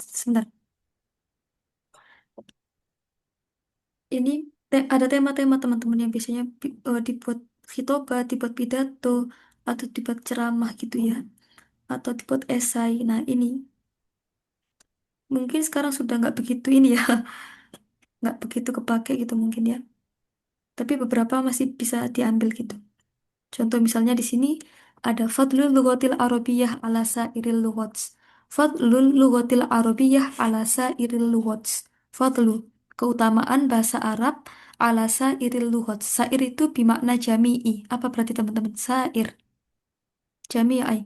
sebentar. Ini ada tema-tema teman-teman yang biasanya dibuat khitobah, dibuat pidato, atau dibuat ceramah gitu ya, atau dibuat esai. Nah, ini mungkin sekarang sudah nggak begitu ini ya, nggak begitu kepake gitu mungkin ya. Tapi beberapa masih bisa diambil gitu. Contoh misalnya di sini ada fadlul lughatil arabiyyah ala sairil lughats. Fadlul lughatil arabiyyah ala sairil lughats. Fadlu, keutamaan bahasa Arab ala sairil lughats. Sair itu bermakna jami'i. Apa berarti teman-teman? Sair, jami'i.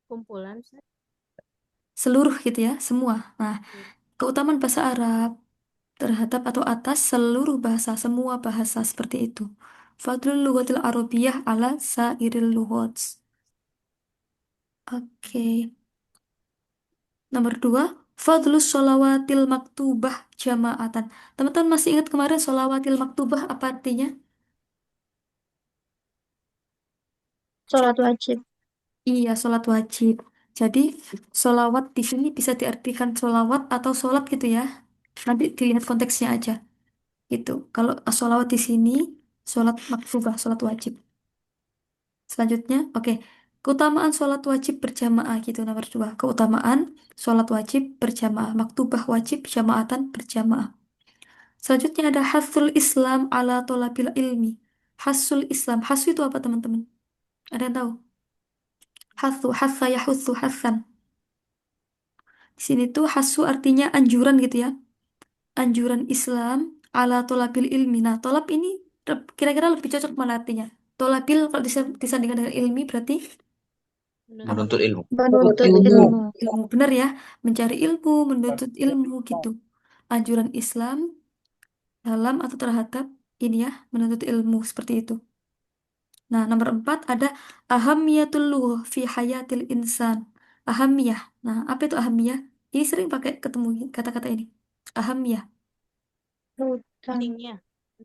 Kumpulan Seluruh gitu ya, semua. Nah, keutamaan bahasa Arab terhadap atau atas seluruh bahasa, semua bahasa seperti itu. Fadlul lughatil arabiyyah ala sairil lughats. Oke. Nomor dua, fadlus sholawatil maktubah jamaatan. Teman-teman masih ingat kemarin sholawatil maktubah apa artinya? sholat wajib. Iya, sholat wajib. Jadi, sholawat di sini bisa diartikan sholawat atau sholat gitu ya. Nanti dilihat konteksnya aja. Gitu. Kalau sholawat di sini, sholat maktubah, sholat wajib. Selanjutnya, oke. Keutamaan sholat wajib berjamaah gitu. Nomor dua, keutamaan sholat wajib berjamaah. Maktubah wajib, jamaatan berjamaah. Selanjutnya ada hasul Islam ala tolabil ilmi. Hasul Islam. Hasu itu apa teman-teman? Ada yang tahu? Hasu, hasa yahutsu hasan. Di sini tuh hasu artinya anjuran gitu ya. Anjuran Islam ala tolabil ilmi. Nah, tolab ini kira-kira lebih cocok mana artinya? Tolabil kalau disandingkan dengan ilmi berarti apa? Menuntut Menuntut ilmu. menuntut Ilmu. ilmu. Ilmu. Benar ya? Mencari ilmu, menuntut ilmu gitu. Anjuran Islam dalam atau terhadap ini ya, menuntut ilmu seperti itu. Nah, nomor empat ada ahamiyatul lughah fi hayatil insan. Ahamiyah. Nah, apa itu ahamiyah? Ini sering pakai ketemu kata-kata ini. Ahamiyah. Tentang Pentingnya.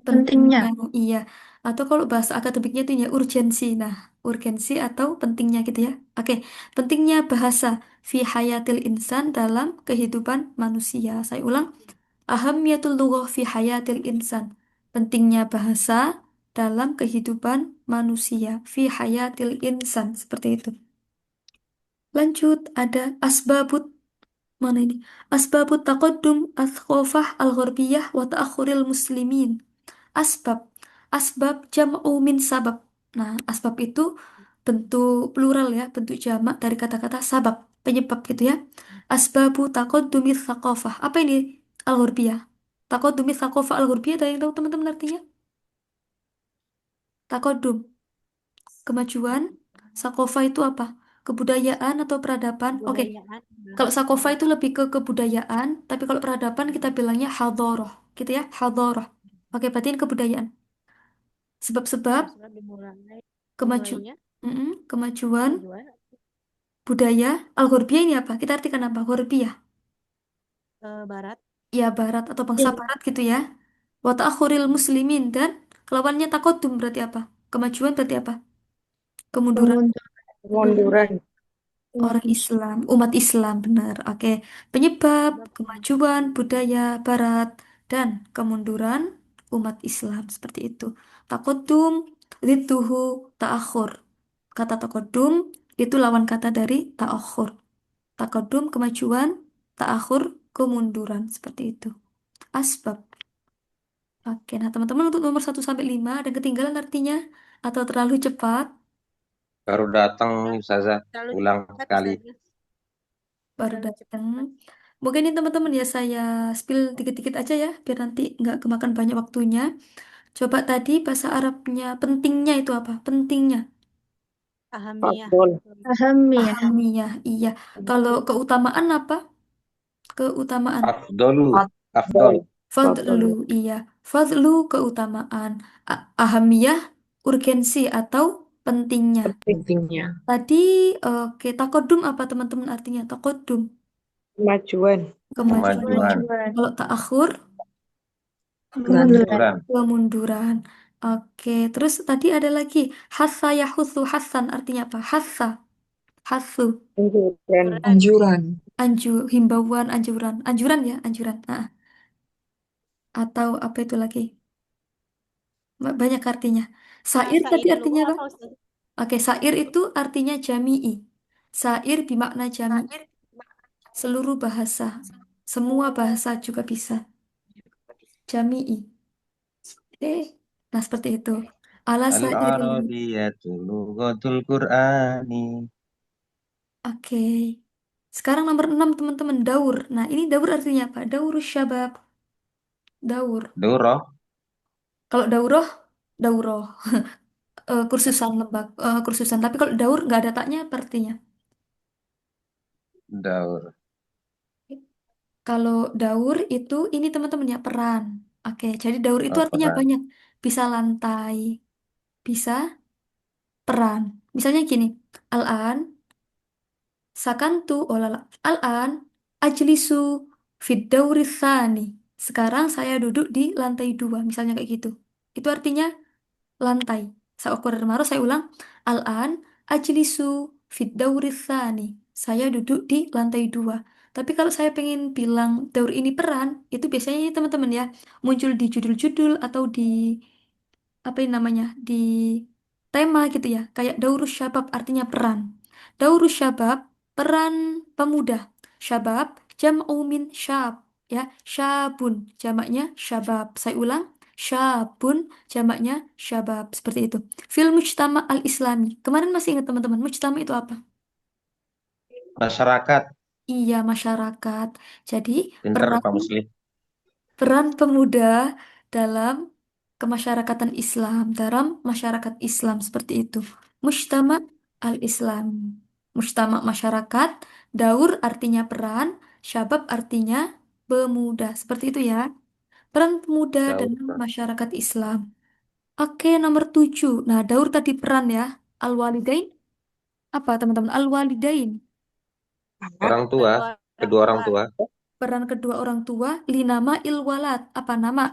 pentingnya. Pentingnya. Iya. Atau kalau bahasa akademiknya itu ya urgensi. Nah, urgensi atau pentingnya gitu ya. Oke. Pentingnya bahasa fi hayatil insan dalam kehidupan manusia. Saya ulang. Ahamiyatul lughah fi hayatil insan. Pentingnya bahasa dalam kehidupan manusia. Fi hayatil insan. Seperti itu. Lanjut, ada asbabut. Mana ini? Asbabut taqaddum al-khofah al-gharbiyah wa ta'akhuril muslimin. Asbab. Asbab jam'u min sabab. Nah, asbab itu bentuk plural ya, bentuk jamak dari kata-kata sabab, penyebab gitu ya. Asbabu taqaddumi tsaqafah. Apa ini? Al-gharbiyah. Taqaddumi tsaqafah al-gharbiyah, ada yang tahu teman-teman artinya? Taqaddum, kemajuan. Sakofa itu apa? Kebudayaan atau peradaban? Oke, Kebudayaan kalau sakofa bahasa itu lebih ke kebudayaan, tapi kalau peradaban kita bilangnya hadoroh, gitu ya, hadoroh. Oke, berarti ini kebudayaan. Sebab-sebab masalah kemaju, dimulainya kemajuan kemajuan budaya al-Ghorbiya ini apa? Kita artikan apa? Ghorbiya. barat. Ya, barat atau bangsa barat gitu ya. Wa ta'khuril muslimin dan kelawannya takodum berarti apa? Kemajuan berarti apa? Kemunduran. Mm-mm. Kemunduran. Orang Islam, umat Islam benar. Oke. Penyebab Sebab kemajuan budaya barat dan kemunduran umat Islam seperti itu. Takodum lidduhu ta'akhur. Kata takodum itu lawan kata dari ta'akhur. Takodum kemajuan, ta'akhur kemunduran seperti itu. Asbab. Oke, nah teman-teman untuk nomor 1 sampai 5 ada yang ketinggalan artinya atau terlalu cepat Baru datang nih Ustazah. terlalu Ulang cepat sekali. saja. baru Terlalu datang. cepat. Mungkin ini teman-teman ya saya spill dikit-dikit aja ya biar nanti nggak kemakan banyak waktunya. Coba tadi bahasa Arabnya pentingnya itu apa? Pentingnya. Ahamiyah. Fakdol. Paham ya. Ahamiyah, iya. Kalau keutamaan apa? Keutamaan. Afdolu. Afdol. Fakdol. Fadlu, Fakdol. iya. Fadlu keutamaan. Ahamiyah urgensi atau pentingnya. Pentingnya. Tadi oke, takodum apa teman-teman artinya? Takodum, Kemajuan. kemajuan. Kemajuan. Kemajuan. Kalau ta'akhur, Kemunduran. Kemunduran. kemunduran. Oke, terus tadi ada lagi hassa yahutsu hassan artinya apa? Hassa, hassu, Anjuran. Anjuran. Anjuran. himbauan, anjuran, anjuran ya, anjuran. Nah, atau apa itu lagi? Banyak artinya. Sair tadi Sair artinya lughah apa? apa Ustaz? Oke, sair itu artinya jami'i. Sair bermakna jami, seluruh bahasa. Semua bahasa juga bisa. Jami'i. Oke. Nah, seperti itu. Ala sairil. Al-Arabiyatu lughatul Qur'ani. Oke. Sekarang nomor 6 teman-teman, daur. Nah, ini daur artinya apa? Daurus syabab. Daur. Durrah, Kalau dauroh. Kursusan lembak, kursusan. Tapi kalau daur nggak ada taknya apa artinya. daur. Kalau daur itu ini teman-teman ya peran. Oke, jadi daur itu Oh, artinya peran. banyak. Bisa lantai, bisa peran. Misalnya gini, al-an sakantu olala al-an ajlisu fid dauri tsani. Sekarang saya duduk di lantai 2, misalnya kayak gitu. Itu artinya lantai. Saya ulang, al-an ajlisu fid dauri tsani. Saya duduk di lantai 2. Tapi kalau saya pengen bilang daur ini peran, itu biasanya ini teman-teman ya, muncul di judul-judul atau di apa ini namanya, di tema gitu ya, kayak Daurus Syabab artinya peran. Daurus Syabab, peran pemuda. Syabab, jam'u min syab, ya, syabun, jamaknya syabab. Saya ulang, syabun, jamaknya syabab, seperti itu. Fil mujtama al-islami. Kemarin masih ingat teman-teman, mujtama itu apa? Masyarakat. Iya, masyarakat. Jadi, Pinter peran Pak Muslim. peran pemuda dalam kemasyarakatan Islam, dalam masyarakat Islam seperti itu. Mujtama al-Islam. Mujtama masyarakat, daur artinya peran, syabab artinya pemuda. Seperti itu ya. Peran pemuda Daur. dalam masyarakat Islam. Oke, nomor 7. Nah, daur tadi peran ya. Al-walidain. Apa teman-teman? Al-walidain. Anak. Orang tua, Kedua orang kedua orang tua. tua. Peran kedua orang tua, linama ilwalat. Apa nama?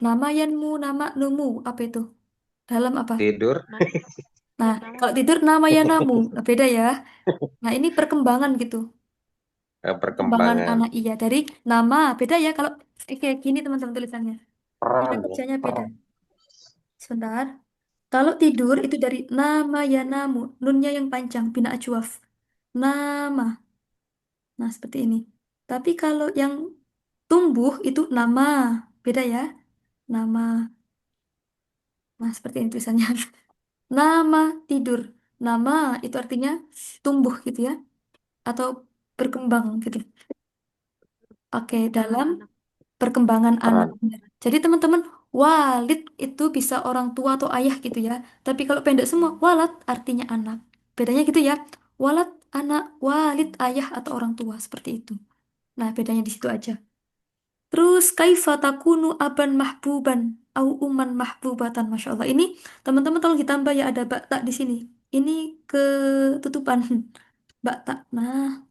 Nama yanmu, nama numu. Apa itu? Dalam apa? Tidur, Mana? Nah, Nama. kalau tidur nama ya namu. Nah, beda ya. Nah, ini perkembangan gitu. Perkembangan perkembangan. anak iya. Dari nama, beda ya. Kalau kayak gini teman-teman tulisannya. Cara Peran ya, kerjanya beda. peran. Sebentar. Kalau tidur itu dari nama ya namu. Nunnya yang panjang, bina ajwaf. Nama. Nah, seperti ini. Tapi kalau yang tumbuh itu nama. Beda ya. Nama. Nah, seperti ini tulisannya. Nama tidur. Nama itu artinya tumbuh gitu ya. Atau berkembang gitu. Oke, Perkembangan dalam anak. perkembangan anak. Peran. Jadi teman-teman, walid itu bisa orang tua atau ayah gitu ya. Tapi kalau pendek semua, walad artinya anak. Bedanya gitu ya. Walad anak, walid ayah atau orang tua seperti itu. Nah, bedanya di situ aja. Terus kaifa takunu aban mahbuban au umman mahbubatan. Masya Allah. Ini teman-teman tolong ditambah ya ada bak tak di sini. Ini ketutupan bak tak. Nah,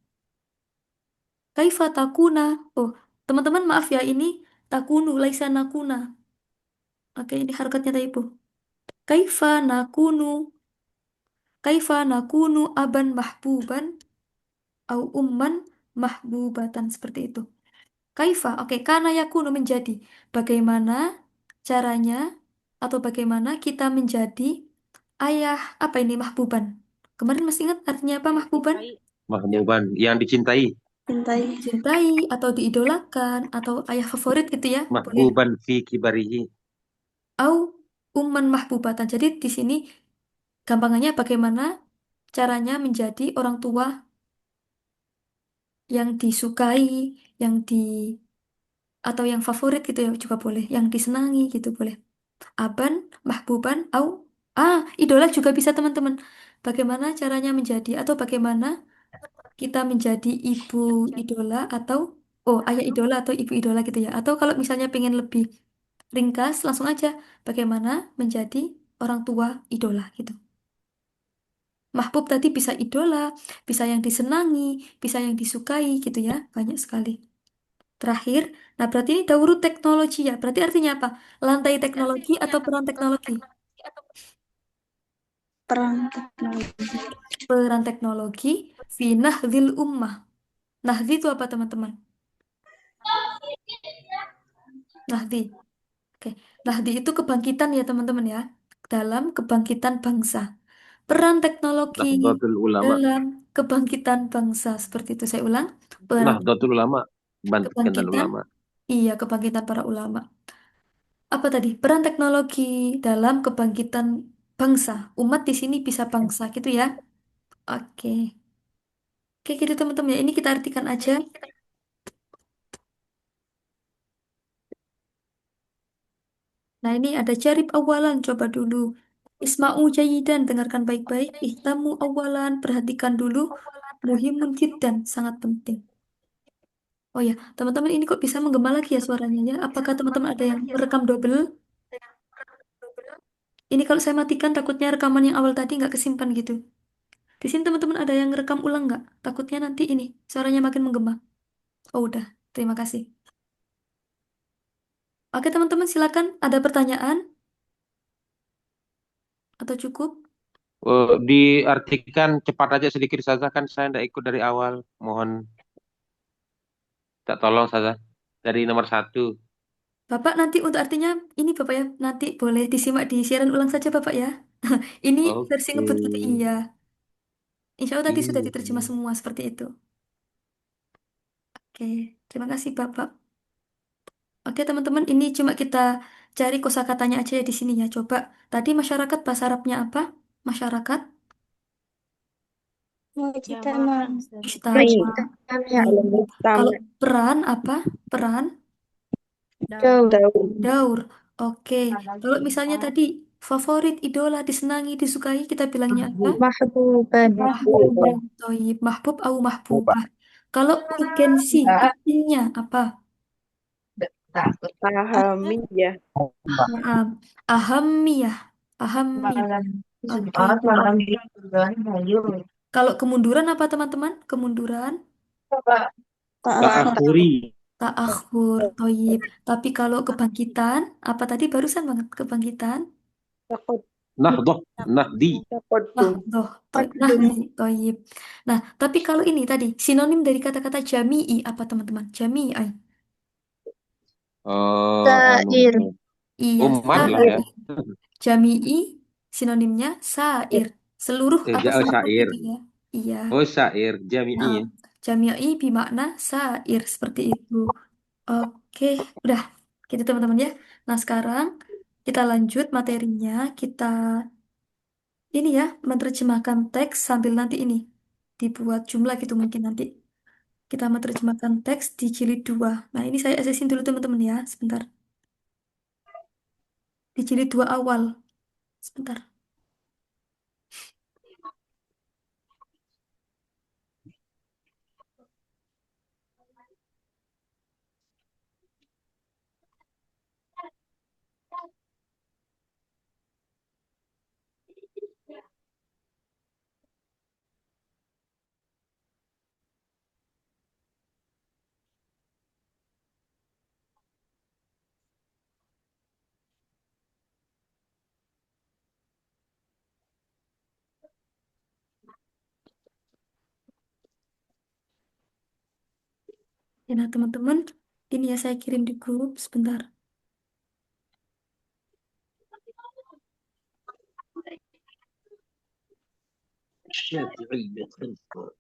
kaifa takuna. Oh, teman-teman maaf ya ini takunu laisa nakuna. Oke, ini harokatnya typo. Kaifa nakunu. Kaifa nakunu aban mahbuban au umman mahbubatan seperti itu. Kaifa, oke, karena yakunu menjadi. Bagaimana caranya atau bagaimana kita menjadi ayah apa ini mahbuban? Kemarin masih ingat artinya apa Yang mahbuban? dicintai. Yang Mahbuban, yang dicintai. dicintai. Cintai atau diidolakan atau ayah favorit gitu ya, boleh. Mahbuban fi kibarihi. Au umman mahbubatan. Jadi di sini gampangannya bagaimana caranya menjadi orang tua yang disukai, yang di atau yang favorit gitu ya juga boleh, yang disenangi gitu boleh. Aban, mahbuban, au idola juga bisa teman-teman. Bagaimana caranya menjadi atau bagaimana kita menjadi ibu idola atau ayah idola atau ibu idola gitu ya. Atau kalau misalnya pengen lebih ringkas, langsung aja bagaimana menjadi orang tua idola gitu. Mahbub tadi bisa idola, bisa yang disenangi, bisa yang disukai gitu ya. Banyak sekali. Terakhir, nah berarti ini dauru teknologi ya. Berarti artinya apa? Lantai teknologi atau peran teknologi? Perang teknologi. Peran teknologi finah ummah. Nahdi itu apa teman-teman? Nahdi. Oke. Nahdi itu kebangkitan ya teman-teman ya. Dalam kebangkitan bangsa. Peran teknologi Nahdlatul Ulama. dalam kebangkitan bangsa. Seperti itu saya ulang. Peran Nahdlatul Ulama. Bangkitan kebangkitan. ulama. Iya, kebangkitan para ulama. Apa tadi? Peran teknologi dalam kebangkitan bangsa. Umat di sini bisa bangsa gitu ya. Oke. Oke gitu teman-teman ya. Ini kita artikan aja. Nah, ini ada jarib awalan, coba dulu. Isma'u jayidan, dengarkan baik-baik. Ihtamu awalan, perhatikan dulu. Muhimun jiddan, sangat penting. Oh ya, teman-teman ini kok bisa menggema lagi ya suaranya ya? Apakah teman-teman ada yang merekam double? Ini kalau saya matikan takutnya rekaman yang awal tadi nggak kesimpan gitu. Di sini teman-teman ada yang rekam ulang nggak? Takutnya nanti ini suaranya makin menggema. Oh udah, terima kasih. Oke teman-teman silakan. Ada pertanyaan atau cukup? Diartikan cepat aja sedikit saja kan saya tidak ikut dari awal. Mohon tak tolong saja dari nomor 1. Bapak nanti untuk artinya ini Bapak ya nanti boleh disimak di siaran ulang saja Bapak ya. Ini versi Oke. ngebut gitu iya. Insya Allah tadi sudah Iya. diterjemah semua seperti itu. Oke, terima kasih Bapak. Oke teman-teman ini cuma kita cari kosakatanya aja ya di sini ya. Coba tadi masyarakat bahasa Arabnya apa? Masyarakat Jamaah Ustaz. Ijtama. Iya. Kalau Mujtama. peran apa? Peran Daur. daur. Oke. Kalau misalnya tadi favorit, idola, disenangi, disukai, kita bilangnya apa? Mahbuban. Mahbub. Toyib. Mahbub au mahbubah. Kalau urgensi, pentingnya apa? Ahamiyah. Maaf. Ahamiyah. Ahamiyah. Oke. Kalau kemunduran apa teman-teman? Kemunduran, Ta'akhir. Ta'akhuri. ta'akhur, toyib. Tapi kalau kebangkitan, apa tadi barusan banget kebangkitan? Nahdoh. Takut. Nahdi. Nah, Taqaddum. doh, nah, toyib. Nah, tapi kalau ini tadi sinonim dari kata-kata jami'i apa teman-teman? Jami'i. Anu. Sair. Iya, Umat lah sa'ir. ya. Jami'i sinonimnya sa'ir. Seluruh atau Oh, seluruh syair. gitu ya. Iya. Oh, syair. Jami'i. Nah, Ya. jami'i bermakna sa'ir seperti itu. Oke, udah gitu teman-teman ya. Nah, sekarang kita lanjut materinya. Kita ini ya, menerjemahkan teks sambil nanti ini dibuat jumlah gitu mungkin nanti. Kita menerjemahkan teks di jilid 2. Nah, ini saya asesin dulu teman-teman ya, sebentar. Di jilid 2 awal. Sebentar. Ya, nah, teman-teman, ini ya saya kirim di grup sebentar.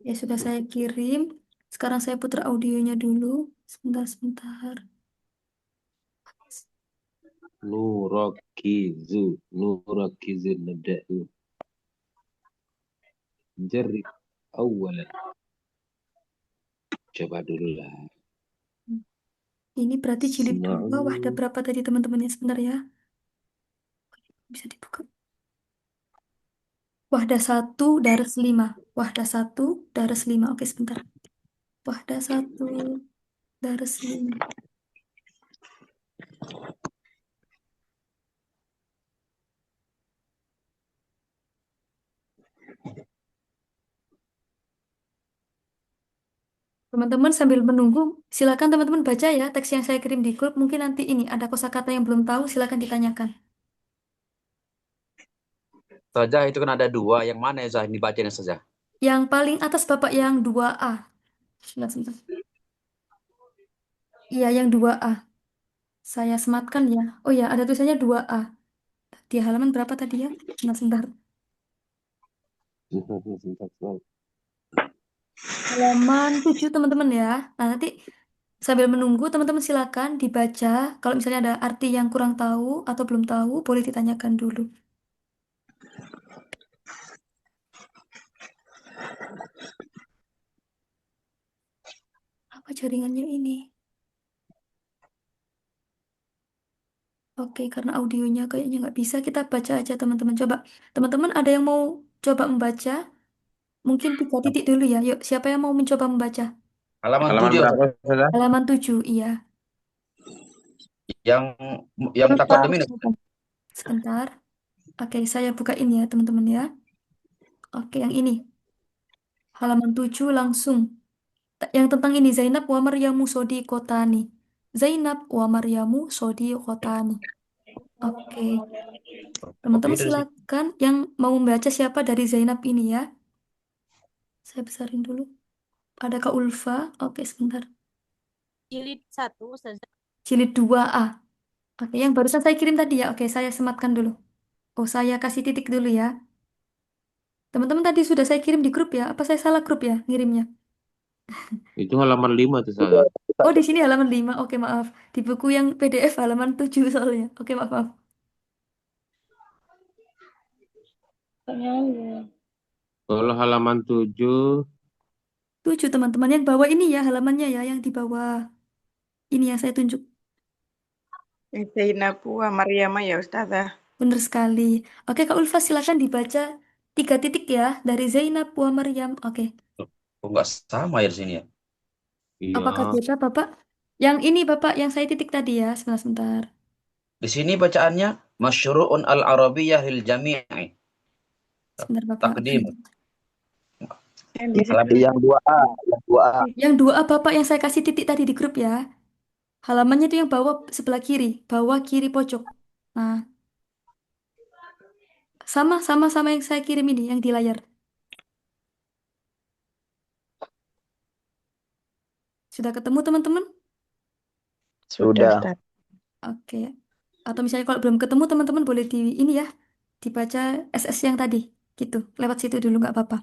Ya, sudah saya kirim. Sekarang saya putar audionya dulu. Sebentar, sebentar. Nurakizu. Nurakizu nabda'u. Jarib. Awalan. Coba dulu lah. Ini berarti jilid 2. Wah, ada Sima'u. berapa tadi teman-temannya? Sebentar ya. Bisa dibuka. Wahdah 1, daras 5. Wahdah 1, daras 5. Oke, sebentar. Wahdah 1, daras 5. Teman-teman sambil menunggu, silakan teman-teman baca ya teks yang saya kirim di grup. Mungkin nanti ini ada kosakata yang belum tahu, silakan ditanyakan. Saja itu kan ada dua. Yang mana ya Zah? Ini bacanya saja. Yang paling atas Bapak yang 2A. Sebentar, sebentar. Iya, yang 2A. Saya sematkan ya. Oh ya, ada tulisannya 2A. Di halaman berapa tadi ya? Sebentar, sebentar. Halaman 7 teman-teman ya. Nah, nanti sambil menunggu teman-teman silakan dibaca. Kalau misalnya ada arti yang kurang tahu atau belum tahu, boleh ditanyakan dulu. Apa jaringannya ini? Oke, karena audionya kayaknya nggak bisa, kita baca aja teman-teman. Coba, teman-teman ada yang mau coba membaca? Mungkin 3 titik dulu ya. Yuk, siapa yang mau mencoba membaca? Halaman Halaman 7 berapa, Ustazah? Halaman 7 iya. yang yang takut ini. Sebentar. Oke, saya bukain ya teman-teman ya. Oke, yang ini. Halaman 7 langsung. Yang tentang ini, Zainab wa Maryamu sodi kotani. Zainab wa Maryamu sodi kotani. Oke, Kopi teman-teman dari sini. silakan yang mau membaca siapa dari Zainab ini ya. Saya besarin dulu. Ada Kak Ulfa. Oke, sebentar. Jilid 1, Ustazah. Jilid 2A. Oke, yang barusan saya kirim tadi ya. Oke, saya sematkan dulu. Oh, saya kasih titik dulu ya. Teman-teman tadi sudah saya kirim di grup ya. Apa saya salah grup ya ngirimnya? Itu halaman 5 tuh, Ustazah. Oh, di sini halaman 5. Oke, maaf. Di buku yang PDF halaman 7 soalnya. Oke, maaf, maaf. Kalau halaman 7, 7 teman-teman. Yang bawah ini ya halamannya ya. Yang di bawah ini yang saya tunjuk. Zainab wa Maryam ya Ustazah. Benar sekali. Oke, Kak Ulfa silakan dibaca 3 titik ya. Dari Zainab wa Maryam. Oke. Oh, nggak sama ya di sini ya. Apakah iya. beda, Bapak? Yang ini, Bapak, yang saya titik tadi ya. Sebentar, sebentar. Di sini bacaannya masyru'un al-arabiyyah lil jami'i. Sebentar, Bapak. Takdim. Yang di Halaman situ yang 2A, yang 2A. Yang 2A, Bapak, yang saya kasih titik tadi di grup ya. Halamannya itu yang bawah sebelah kiri. Bawah kiri pojok. Nah, sama yang saya kirim ini, yang di layar. Sudah ketemu, teman-teman? sudah Ustaz. Oke. Atau misalnya kalau belum ketemu, teman-teman boleh di ini ya. Dibaca SS yang tadi. Gitu. Lewat situ dulu, nggak apa-apa.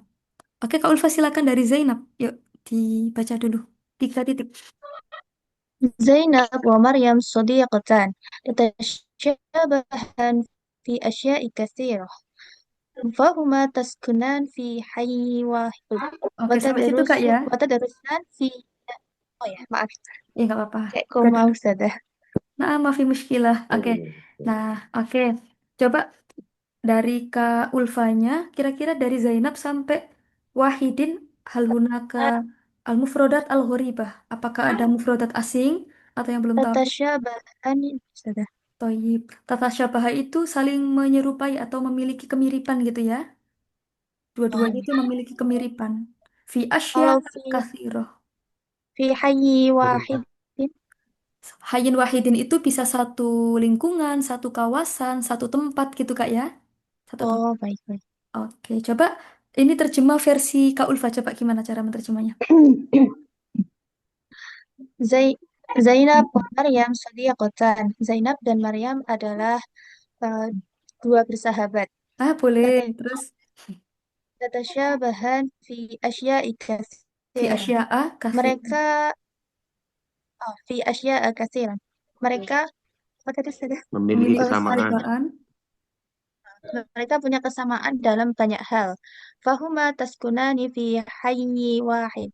Oke, Kak Ulfa silakan dari Zainab. Yuk, dibaca dulu. 3 titik. زينب ومريم صديقتان تتشابهان في أشياء كثيرة فهما تسكنان في حي واحد Oke, sampai situ, Kak ya. وتدرسان في oh ya maaf Ya, nggak apa-apa. kayak Udah koma dulu. Ustazah. Nah, maafi muskilah. Oke. Nah, oke. Coba dari Kak Ulfanya, kira-kira dari Zainab sampai Wahidin hal hunaka al-mufrodat al-ghoribah. Apakah ada mufrodat asing atau yang belum tahu? تتشابهان Ustazah. Toyib. Tata syabaha itu saling menyerupai atau memiliki kemiripan gitu ya. Dua-duanya itu memiliki kemiripan. Fi asya Kalau kathiroh. في حي واحد Hayin wahidin itu bisa satu lingkungan, satu kawasan, satu tempat gitu Kak ya. Satu tempat. oh baik baik Oke, coba ini terjemah versi Kak Ulfa. Coba gimana cara menerjemahnya? Zai Zainab dan Maryam Sadiqatan. Zainab dan Maryam adalah eh, dua bersahabat. Ah, boleh. Terus Tatasyabahan fi asya'i fi katsirah. asya'a kasih. Mereka fi asya'a katsiran. Mereka apa tadi Ustazah? Memiliki Memiliki kesamaan. kesamaan. Mereka punya kesamaan dalam banyak hal. Fahuma taskunani fi hayyi wahid.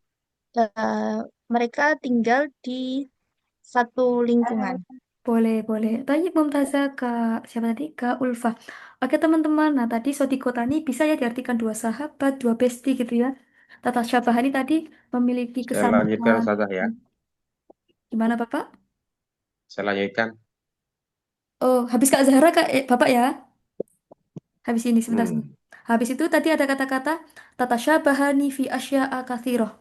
Eh, Mereka tinggal di satu lingkungan. Boleh, boleh. Tanya Mumtazah Kak, siapa tadi? Kak Ulfa. Oke teman-teman, nah tadi Sodikotani bisa ya diartikan dua sahabat, dua bestie gitu ya. Tata Syabahani tadi memiliki Saya lanjutkan, kesamaan. Ustazah ya. Gimana Bapak? Saya lanjutkan. Oh, habis Kak Zahra Kak, Bapak ya? Habis ini sebentar, sebentar. Hmm. Habis itu tadi ada kata-kata Tata Syabahani fi asya'a kathiroh.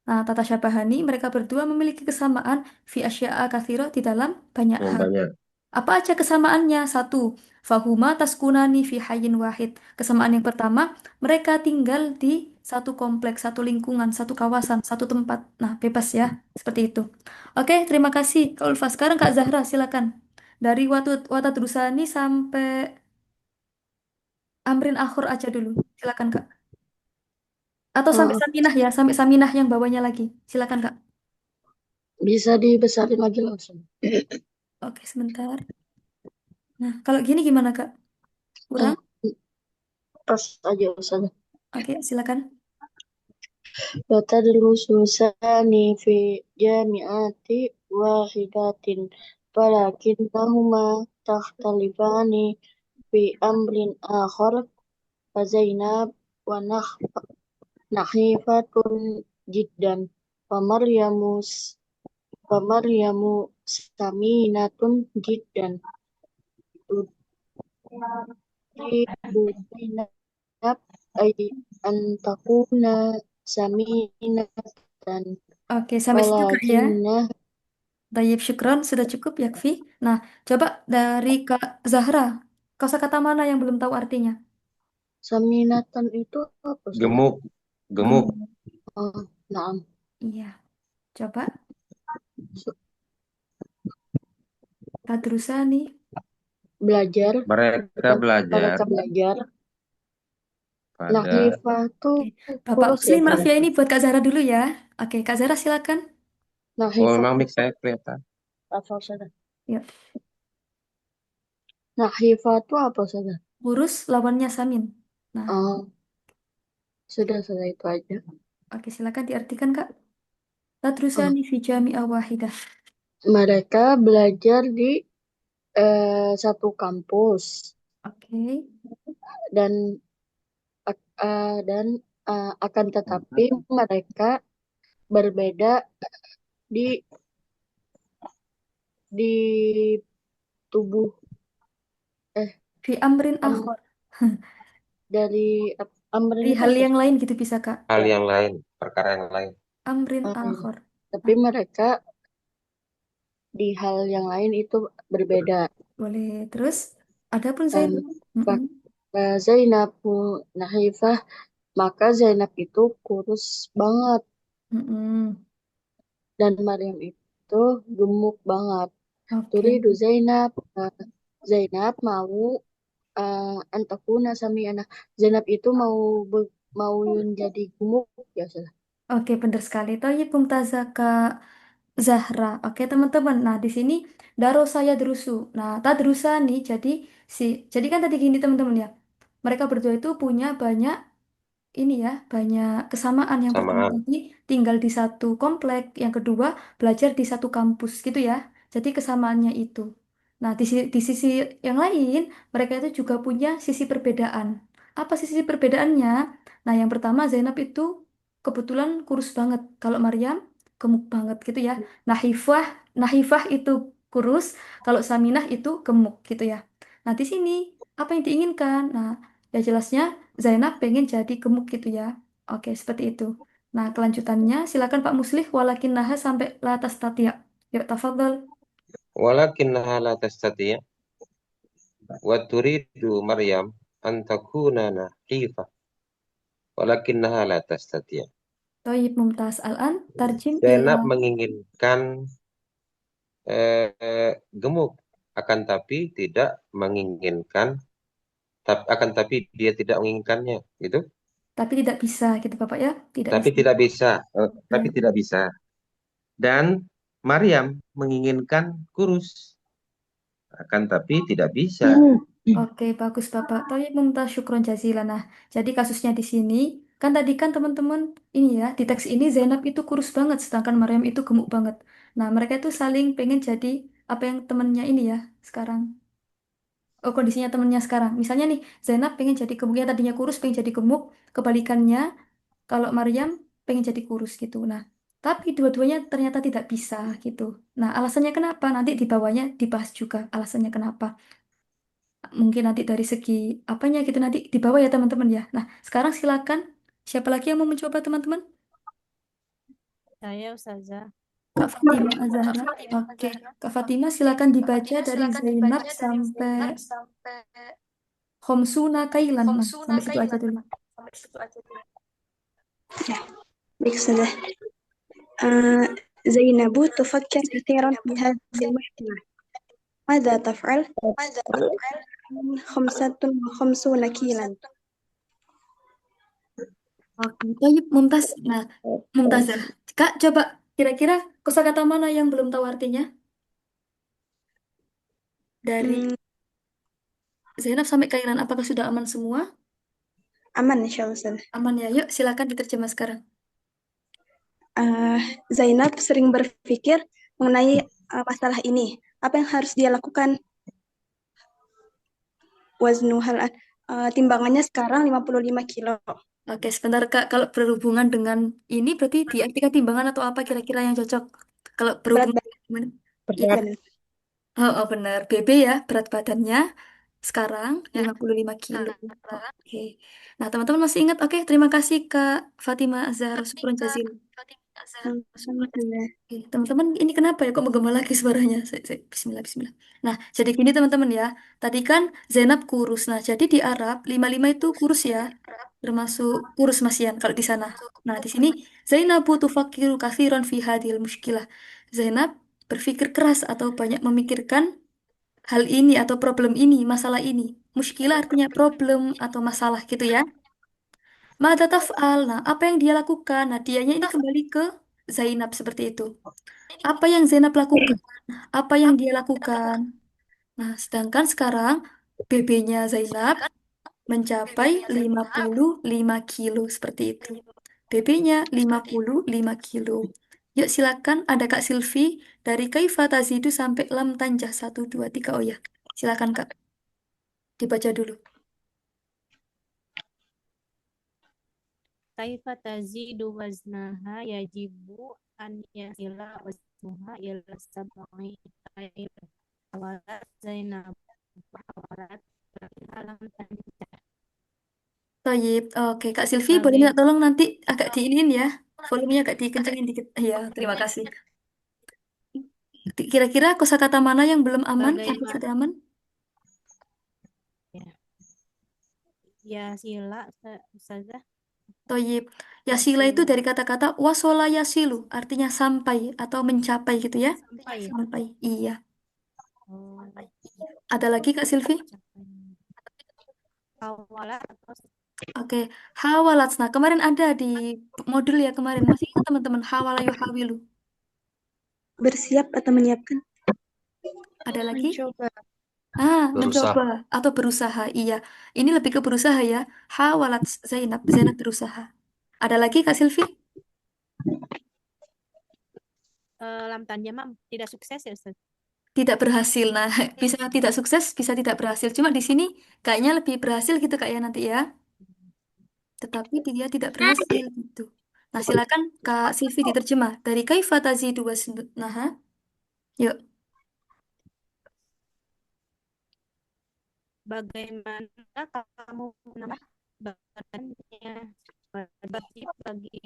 Nah, Tata Syabahani mereka berdua memiliki kesamaan fi asya'a kathiroh di dalam banyak Oh, hal. banyak. Apa aja kesamaannya? Satu, fahuma taskunani fi hayyin wahid. Kesamaan yang pertama, mereka tinggal di satu kompleks, satu lingkungan, satu kawasan, satu tempat. Nah, bebas ya, seperti itu. Oke, terima kasih Kak Ulfa. Sekarang Kak Zahra, silakan. Dari Wata Drusani sampai Amrin Akhor aja dulu. Silakan Kak. Atau sampai Eh, Saminah ya, sampai Saminah yang bawahnya lagi. Silakan Kak. bisa dibesarin lagi langsung. Oke, sebentar. Nah, kalau gini gimana Kak? Kurang? Eh, pas aja Ustaz. Oke, silakan. وتدرس ثاني في جامعة واحدة ولكنهما تختلفان في أمر آخر فزينب ونحيفة جدا ومريم ومريم سمينة جدا تريد زينب أي أن تكون سمينة Oke, sampai situ Kak ya. ولكن Tayyib syukron, sudah cukup yakfi. Nah, coba dari Kak Zahra, kosakata mana yang belum tahu artinya? saminatan itu apa Ustaz? Gemuk, gemuk. Gemuk. Oh, nah, Iya, coba Kak Drusani. belajar, Mereka belajar mereka belajar. pada Nahifah tuh Oke, Bapak kurus ya Muslim, maaf ya Kak? ini buat Kak Zahra dulu ya. Oke, Kak Zahra silakan. oh Nahifah memang mix saya kelihatan. apa Ustaz? Yuk, Nahifah tuh apa Ustaz? kurus lawannya Samin. Nah, Oh, sudah itu aja. oke silakan diartikan Kak. Kak Oh, Drusani fi jami'ah wahidah. mereka belajar di satu kampus Oke, dan dan akan tetapi mereka berbeda di di tubuh fi amrin am- akhor. dari amrin Di itu hal apa yang sih? lain gitu bisa Kak. Hal yang lain, perkara yang lain. Amrin Eh, akhor. tapi Nah, mereka di hal yang lain itu berbeda. boleh. Terus, adapun Em, Zainab. Mm-mm. Zainab Nahifah, maka Zainab itu kurus banget Mm-mm. dan Maryam itu gemuk banget. Oke. Turidu Zainab, Zainab mau antakuna sami anak. Zainab itu mau jadi gemuk ya salah. Oke, benar sekali. Tanya Mumtazah Kak Zahra. Oke, teman-teman. Nah, di sini daro saya drusu. Nah, tadrusa nih jadi kan tadi gini teman-teman ya. Mereka berdua itu punya banyak ini ya, banyak kesamaan. Yang pertama Samaan. tadi tinggal di satu komplek, yang kedua belajar di satu kampus gitu ya. Jadi kesamaannya itu. Nah, di sisi yang lain, mereka itu juga punya sisi perbedaan. Apa sisi perbedaannya? Nah, yang pertama Zainab itu kebetulan kurus banget. Kalau Maryam gemuk banget gitu ya. Nahifah, Nahifah itu kurus, kalau Saminah itu gemuk gitu ya. Nah, di sini apa yang diinginkan? Nah, ya jelasnya Zainab pengen jadi gemuk gitu ya. Oke, seperti itu. Nah, kelanjutannya silakan Pak Muslih walakin naha sampai la tastatia. Yuk, tafadhol. Walakinnaha la tastati' wa turidu Maryam an takuna nahifah. Walakinnaha la tastati'. Toyib Mumtaz Al-An, tarjim ila. Zainab menginginkan gemuk, akan tapi tidak menginginkan, akan tapi dia tidak menginginkannya, gitu. Tapi tidak bisa gitu Bapak ya. Tidak Tapi bisa. tidak bisa, tapi Ya. tidak bisa. Dan Maryam menginginkan kurus, akan tapi tidak bisa. Oke, bagus Bapak. Toyib Mumtaz syukron jazilan. Nah, jadi kasusnya di sini, kan tadi kan teman-teman ini ya, di teks ini Zainab itu kurus banget, sedangkan Maryam itu gemuk banget. Nah, mereka itu saling pengen jadi apa yang temennya ini ya, sekarang. Oh, kondisinya temennya sekarang. Misalnya nih, Zainab pengen jadi gemuk, ya tadinya kurus pengen jadi gemuk, kebalikannya kalau Maryam pengen jadi kurus gitu. Nah, tapi dua-duanya ternyata tidak bisa gitu. Nah, alasannya kenapa? Nanti di bawahnya dibahas juga alasannya kenapa. Mungkin nanti dari segi apanya gitu nanti di bawah ya teman-teman ya. Nah, sekarang silakan. Siapa lagi yang mau mencoba teman-teman? Saya Ustazah. Kak Fatima Azahra. Oke, Kak Fatima silakan dibaca dari Zainab sampai Homsuna Kailan. Nah, sampai situ aja dulu. Ya, baik sudah. زينب تفكر كثيرا في هذه المشكلة. ماذا تفعل؟ 55 كيلا. Oke, Toyib, Mumtaz. Nah, Mumtazah. Kak, coba kira-kira kosakata mana yang belum tahu artinya? Dari Hmm, Zainab sampai Kailan, apakah sudah aman semua? aman insya Allah Ustazah. Aman ya, yuk silakan diterjemah sekarang. Zainab sering berpikir mengenai masalah ini. Apa yang harus dia lakukan? Waznuhal, timbangannya sekarang 55 kilo. Oke, sebentar Kak. Kalau berhubungan dengan ini berarti diartikan timbangan atau apa kira-kira yang cocok? Kalau Berat berhubungan dengan iya. badan. Oh, benar. BB ya, berat badannya sekarang 55 kilo. Oke. Nah, teman-teman masih ingat? Oke, terima kasih Kak Fatima Azhar Syukron Jazil. Sama-sama Ustazah. Oke, teman-teman, ini kenapa ya kok menggema lagi suaranya? Bismillah, bismillah. Nah, jadi gini teman-teman ya. Tadi kan Zainab kurus. Nah, jadi di Arab 55 itu kurus ya. Termasuk kurus Masian kalau di sana. Nah, di sini Zainabu tufakiru kathiran fi hadhil muskilah. Zainab berpikir keras atau banyak memikirkan hal ini atau problem ini, masalah ini. Muskilah artinya problem atau masalah gitu ya. Mada taf'al. Nah, apa yang dia lakukan? Nah, dianya ini kembali ke Zainab seperti itu. Apa yang Zainab lakukan? Apa yang dia lakukan? Nah, sedangkan sekarang BB-nya Zainab mencapai 55 kilo seperti itu. BB-nya 55 kilo. Yuk silakan ada Kak Silvi dari Kaifa Tazidu sampai Lam Tanjah 1, 2, 3. Oh ya, silakan Kak. Dibaca dulu. Kaifa tazidu waznaha yajibu an yasila waznuha ila sab'i kail. Awalat Zainab awalat alam tanjah. Tayyip. Oke, Kak Silvi boleh minta Bagai tolong nanti agak diinin ya. Volumenya agak dikencengin dikit. Iya, terima kasih. Kira-kira kosakata mana yang belum aman? Apa bagaimana sudah aman? ya, ya sila Ustazah Toyib. ya Yasila itu sila dari kata-kata wasola yasilu, artinya sampai atau mencapai gitu ya. sampai ya. Sampai. Iya. Oh, Ada lagi Kak Silvi? mencapai. Awalat atau Oke. Hawalat. Nah, kemarin ada di modul ya kemarin. Masih ingat teman-teman hawalayu hawilu. Bersiap atau menyiapkan? Ada lagi? Mencoba. Berusaha. Mencoba atau berusaha. Iya. Ini lebih ke berusaha ya. Hawalat Zainab. Zainab berusaha. Ada lagi Kak Silvi? lam tanjah mah tidak sukses ya Ustaz. Tidak berhasil. Nah, bisa tidak sukses, bisa tidak berhasil. Cuma di sini kayaknya lebih berhasil gitu Kak ya nanti ya. Tetapi dia tidak berhasil gitu. Nah, silakan Kak Silvi diterjemah dari kaifa tazidu wasnaha. Yuk. Bagaimana kamu menambah badannya? Wajib bagi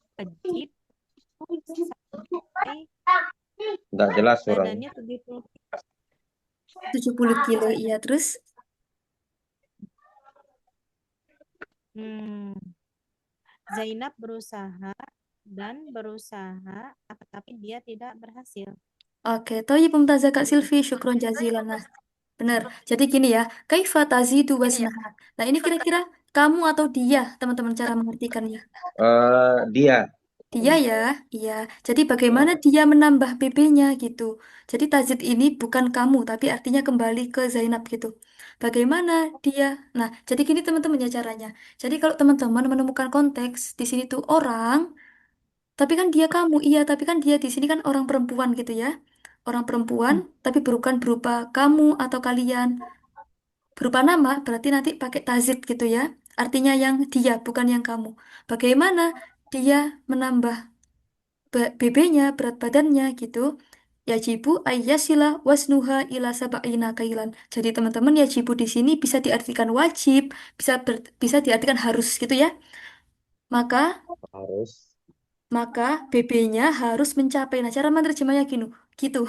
wajib sampai Nggak jelas suaranya. badannya 70. 70 kilo, iya terus. Hmm. Zainab berusaha dan berusaha, tapi dia tidak berhasil. Oke, Toyib Mumtazah Kak Silvi, syukron jazilan. Nah, benar. Jadi gini ya, kaifa tazidu wasnaha. Nah, ini kira-kira kamu atau dia, teman-teman cara mengartikannya. Dia. Dia ya, iya. Jadi bagaimana dia menambah BB-nya gitu. Jadi tajid ini bukan kamu, tapi artinya kembali ke Zainab gitu. Bagaimana dia? Nah, jadi gini teman-teman ya caranya. Jadi kalau teman-teman menemukan konteks di sini tuh orang, tapi kan dia kamu, iya, tapi kan dia di sini kan orang perempuan gitu ya. Orang perempuan, tapi bukan berupa kamu atau kalian. Berupa nama, berarti nanti pakai tazid gitu ya. Artinya yang dia, bukan yang kamu. Bagaimana dia menambah BB-nya, berat badannya gitu. Yajibu ayyasila wasnuha ila sab'ina kailan. Jadi teman-teman yajibu di sini bisa diartikan wajib, bisa diartikan harus gitu ya. Maka Harus. maka BB-nya harus mencapai. Nah, cara menerjemahnya gini, gitu.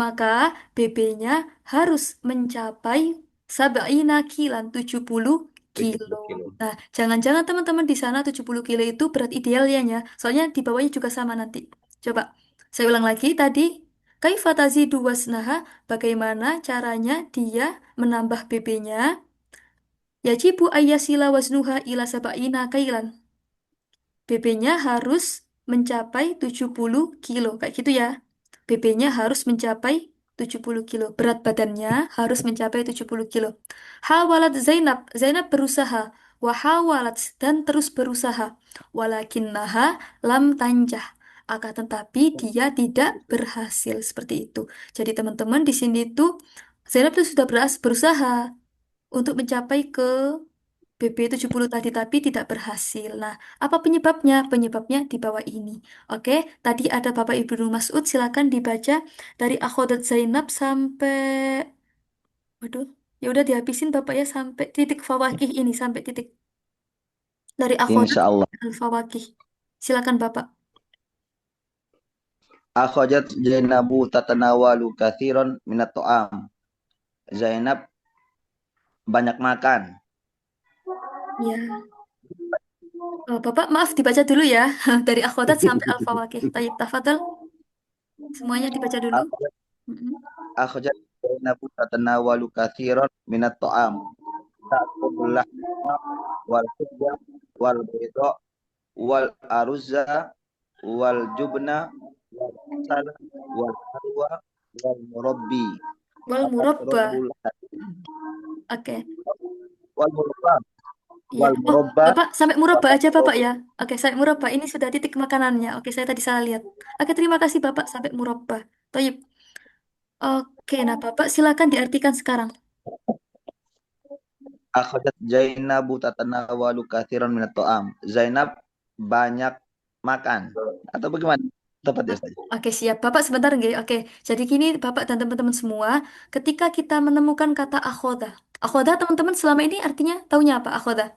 Maka BB-nya harus mencapai sab'ina kilan 70 kilo. 70 kilo. Nah, jangan-jangan teman-teman di sana 70 kilo itu berat idealnya ya. Soalnya di bawahnya juga sama nanti. Coba, saya ulang lagi tadi. Kaifa tazidu wasnaha, bagaimana caranya dia menambah BB-nya? Yajibu ayyasila wasnuha ila sab'ina kailan. BB-nya harus mencapai 70 kilo. Kayak gitu ya. BB-nya harus mencapai 70 kilo. Berat badannya harus mencapai 70 kilo. Hawalat Zainab. Zainab berusaha. Wahawalat dan terus berusaha. Walakinnaha lam tanjah. Akan tetapi dia tidak berhasil seperti itu. Jadi teman-teman di sini tuh Zainab tuh sudah berusaha untuk mencapai ke BB 70 tadi tapi tidak berhasil. Nah, apa penyebabnya? Penyebabnya di bawah ini. Oke, tadi ada Bapak Ibnu Mas'ud, silakan dibaca dari Akhodat Zainab sampai waduh, ya udah dihabisin Bapak ya sampai titik fawakih ini sampai titik dari Akhodat Insya Allah. al-fawakih. Silakan Bapak. Akhajat Zainabu tatanawalu kathiran minat to'am. Zainab banyak makan. Ya. Bapak maaf dibaca dulu ya dari Akhodat sampai al-fawakih. Tayyib tafadhal. Semuanya dibaca dulu. Mm-mm. Akhajat Zainabu tatanawalu kathiran minat to'am. Ta'kulul lahma wal hujjah wal bayda wal aruzza wal jubna wal asal wal harwa wal murabbi. Wal murabba. Atasrabul Oke. wal murabba Iya. wal Oh, murabba Bapak sampai murabba aja Bapak ya. Oke, sampai murabba. Ini sudah titik makanannya. Oke, saya tadi salah lihat. Oke, terima kasih Bapak sampai murabba. Toyib. Oke, nah Bapak silakan diartikan sekarang. akhajat Zainabu tatanawalu kathiran minat to'am. Zainab banyak makan. Atau bagaimana? Tepat ya Ustaz? Oke, siap. Bapak sebentar nggih. Oke, jadi gini Bapak dan teman-teman semua, ketika kita menemukan kata akhoda. Akhoda teman-teman selama ini artinya taunya apa akhoda?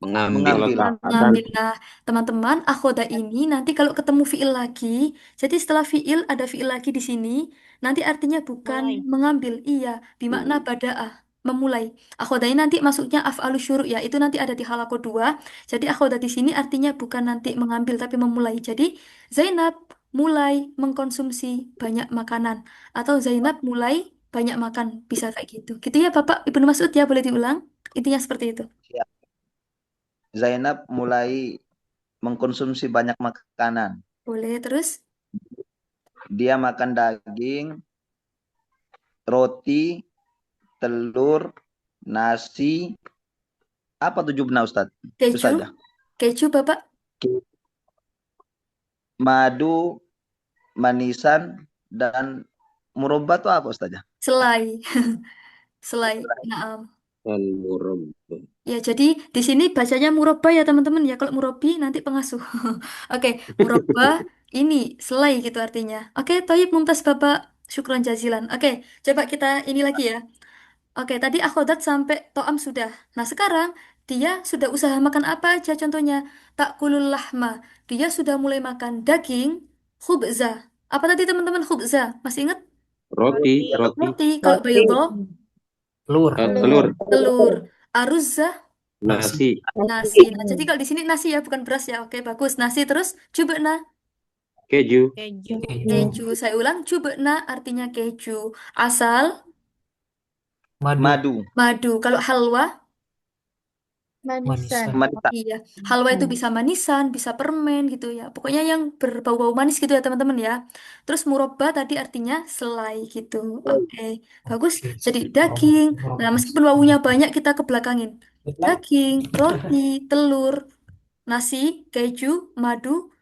Kalau Mengambil. tak ada Ngambil. Nah, teman-teman, akhoda ini nanti kalau ketemu fiil lagi, jadi setelah fiil ada fiil lagi di sini, nanti artinya bukan Mulai. mengambil, iya, bimakna bada'ah, memulai. Akhoda ini nanti masuknya af'alus syuru' ya, itu nanti ada di halakoh 2. Jadi akhoda di sini artinya bukan nanti mengambil tapi memulai. Jadi Zainab mulai mengkonsumsi banyak makanan atau Zainab mulai banyak makan, bisa kayak gitu. Gitu ya Bapak Ibnu Mas'ud ya, boleh diulang? Intinya seperti itu. Zainab mulai mengkonsumsi banyak makanan. Boleh terus? Dia makan daging, roti, telur, nasi. Apa tujuh benar Ustaz? Itu Keju, saja. keju Bapak, Madu, manisan, dan murabba itu apa Ustaz? selai, selai. Naam. al-murabba. Ya, jadi di sini bacanya murabba ya teman-teman ya. Kalau murabi nanti pengasuh. Oke, murabba ini selai gitu artinya. Oke, Toyib Mumtaz Bapak, syukron jazilan. Oke, coba kita ini lagi ya. Oke, tadi akhodat sampai to'am sudah. Nah, sekarang dia sudah usaha makan apa aja contohnya? Takulul lahma. Dia sudah mulai makan daging, khubza. Apa tadi teman-teman khubza? Masih ingat? Roti, roti, Roti. Kalau bayudo, Telur. telur, telur. Aruzza, Nasi. nasi, nasi. Nah, jadi kalau di sini nasi ya, bukan beras ya. Oke, bagus. Nasi terus cubekna. keju, Keju. Keju. Saya ulang, cubekna artinya keju. Asal, Madu. Madu, madu. Kalau halwa, Manisan. manisan. iya. Halwa itu bisa manisan, bisa permen gitu ya. Pokoknya yang berbau-bau manis gitu ya teman-teman ya. Terus murabba tadi artinya selai gitu. Oke, bagus. Oke. Jadi daging. Nah, meskipun wawunya banyak kita kebelakangin. Daging, roti, telur, nasi, keju, madu,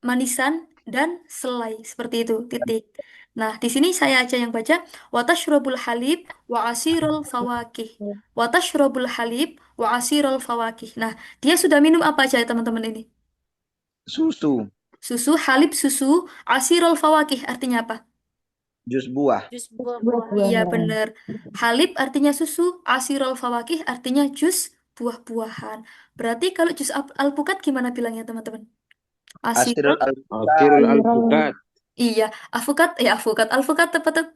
manisan, dan selai. Seperti itu, titik. Nah, di sini saya aja yang baca. Watashrobul halib wa asirul fawakih. Watashrobul halib wa asirul fawakih. Nah, dia sudah minum apa aja ya teman-teman ini? Susu, Susu, halib susu, asirul fawakih artinya apa? jus buah. Jus buah-buahan. Iya, benar. Halib artinya susu, asirul fawakih artinya jus buah-buahan. Berarti kalau jus alpukat gimana bilangnya teman-teman? Asirul Asirul akhirul al-bukat. Iya, alpukat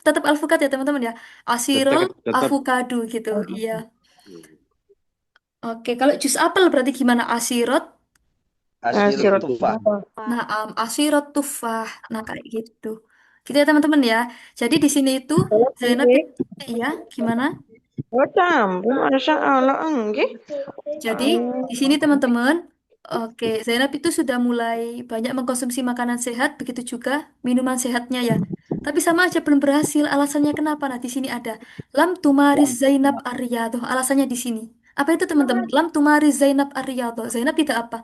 tetap alpukat ya teman-teman ya. Asirol Tetap, tetap. avocado gitu. Iya. Oke, kalau jus apel berarti gimana? Asirot. Asirut Sirot tufah. Nah, asirot tufah. Nah, kayak gitu. Gitu ya teman-teman ya. Jadi di sini itu Zainab itu, iya, gimana? campur ada anak enggak? Jadi di sini teman-teman, oke, Zainab itu sudah mulai banyak mengkonsumsi makanan sehat, begitu juga minuman sehatnya ya. Tapi sama aja belum berhasil. Alasannya kenapa? Nah, di sini ada lam tumaris Zainab Ariyado. Alasannya di sini. Apa itu teman-teman? Lam tumaris Zainab Ariyado. Zainab tidak apa?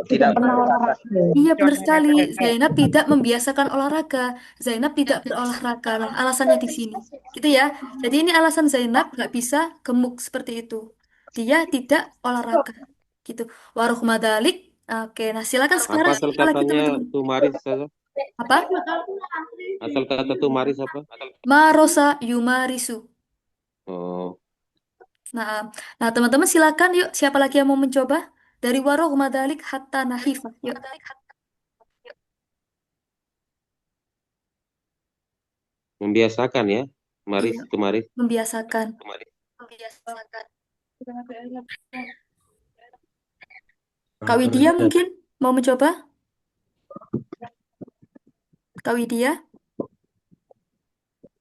Tidak berolahraga. Iya benar sekali. Zainab tidak membiasakan olahraga. Zainab tidak berolahraga. Nah, alasannya di sini. Gitu ya. Jadi ini alasan Zainab nggak bisa gemuk seperti itu. Dia tidak olahraga. Gitu. Waruh madalik. Oke, nah silakan Apa sekarang asal apa lagi katanya teman-teman? tumaris saja? Apa? Asal kata tumaris apa? Marosa yumarisu. Oh, Nah, nah teman-teman silakan yuk. Siapa lagi yang mau mencoba? Dari waruh madalik hatta nahifah. Yuk. membiasakan ya. Tumaris, Iya, tumaris. membiasakan. Kak Widya mungkin mau mencoba? Kak Widya?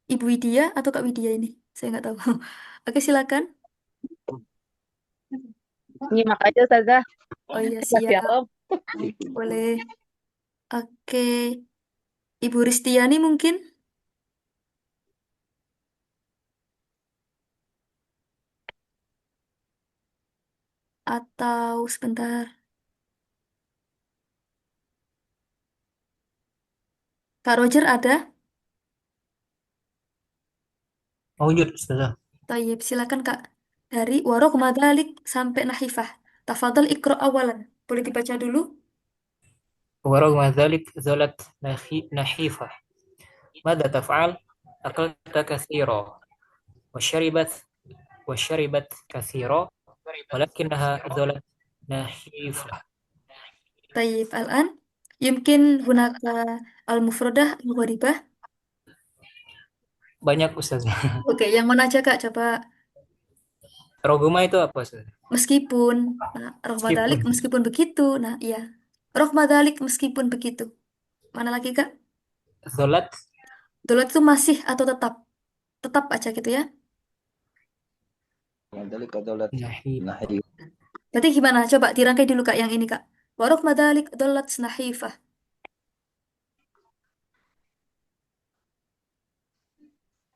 Ibu Widya atau Kak Widya ini? Saya nggak tahu. Oke, silakan. Nyimak aja Ustazah. Oh iya, Kasih siap. Om. Boleh. Oke. Ibu Ristiani mungkin? Atau sebentar. Kak Roger ada? Mawujud, Ustazah. Tayyip, silakan Kak. Dari Warok Madalik sampai Nahifah. Tafadhal ikro awalan. Boleh dibaca dulu? ورغم ذلك ظلت نحيفة. ماذا تفعل؟ أكلت كثيرا وشربت كثيرا ولكنها ظلت نحيفة. Tayyip, Al-an. Yumkin hunaka al-mufradah al-gharibah. Banyak, Ustazah. Oke, yang mana aja Kak? Coba. Roguma itu apa, Ustazah? Meskipun. Nah, Roh Madalik Meskipun. meskipun begitu. Nah, iya. Roh Madalik meskipun begitu. Mana lagi Kak? Zolat Dolat itu masih atau tetap? Tetap aja gitu ya. Madalik dolat nahif. nahif. Berarti gimana? Coba dirangkai dulu Kak yang ini Kak. Warok madalik dolat nahifah.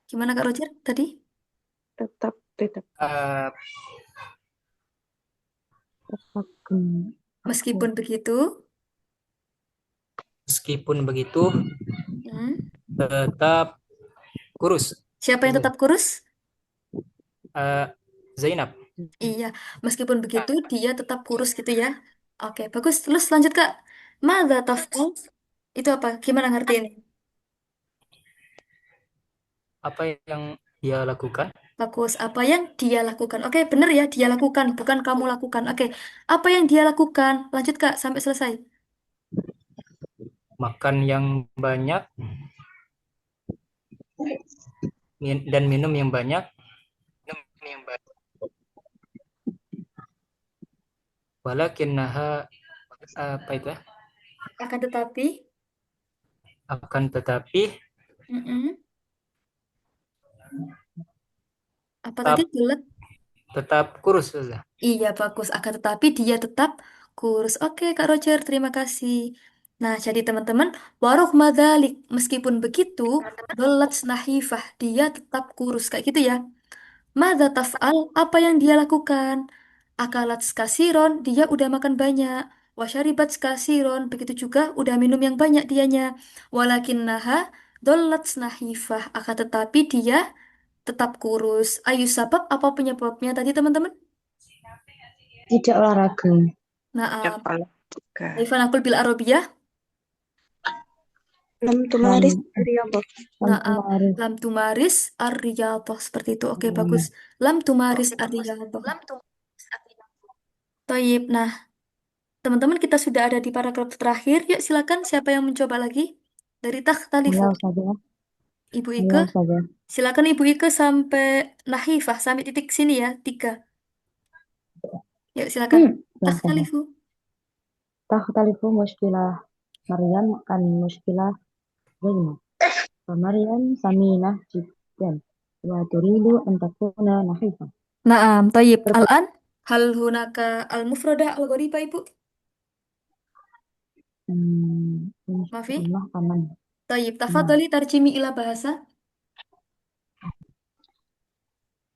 Gimana Kak Roger tadi? Tetap Uh, Meskipun begitu, Meskipun begitu, hmm, tetap kurus. siapa yang tetap kurus? Zainab. Iya, meskipun begitu dia tetap kurus gitu ya. Oke, bagus. Terus lanjut Kak. Mada taf'al? Itu apa? Gimana ngertiin? Apa yang dia lakukan? Bagus. Apa yang dia lakukan? Oke, bener ya, dia lakukan, bukan kamu lakukan. Oke, apa yang dia lakukan? Lanjut Kak, sampai selesai. Makan yang banyak dan minum yang banyak. Walakinnaha apa itu? Akan tetapi, Akan tetapi mm-mm. Apa tadi? tetap Bulat? tetap kurus, Ustazah. Iya, bagus. Akan tetapi dia tetap kurus. Oke, Kak Roger, terima kasih. Nah, jadi teman-teman, warok madalik. Meskipun begitu, dolat nahifah. Dia tetap kurus. Kayak gitu ya. Mada taf'al, apa yang dia lakukan? Akalat skasiron, dia udah makan banyak. Wasyaribat skasiron, begitu juga udah minum yang banyak dianya. Walakinnaha dolat nahifah. Akan tetapi dia tetap kurus. Ayu sabab apa penyebabnya tadi teman-teman? tidak olahraga. Nah, olahraga. Ifan akul bil arabiyah. Lam tumaris riyadhah. Nah, lam tumaris ar-riyadhah seperti itu. Oke, bagus. Lam tumaris ar-riyadhah. Taib. Nah, teman-teman kita sudah ada di paragraf terakhir. Yuk silakan siapa yang mencoba lagi dari takhtalifu. Ibu Ike. Silakan Ibu Ike sampai nahifah sampai titik sini ya, 3. Yuk silakan. Ya, Ustazah. Takhtalifu. Takhtalifu mushkilah Maryam an mushkilah Zainab. Maryam saminah jiddan wa turidu an takuna nahifah. Naam, tayyib. Ter- Al-an, hal hunaka al-mufradah al-ghariba, Ibu? Mafi? Insyaallah aman. Tayyib. Aman. Tafadhali tarjimi ila bahasa.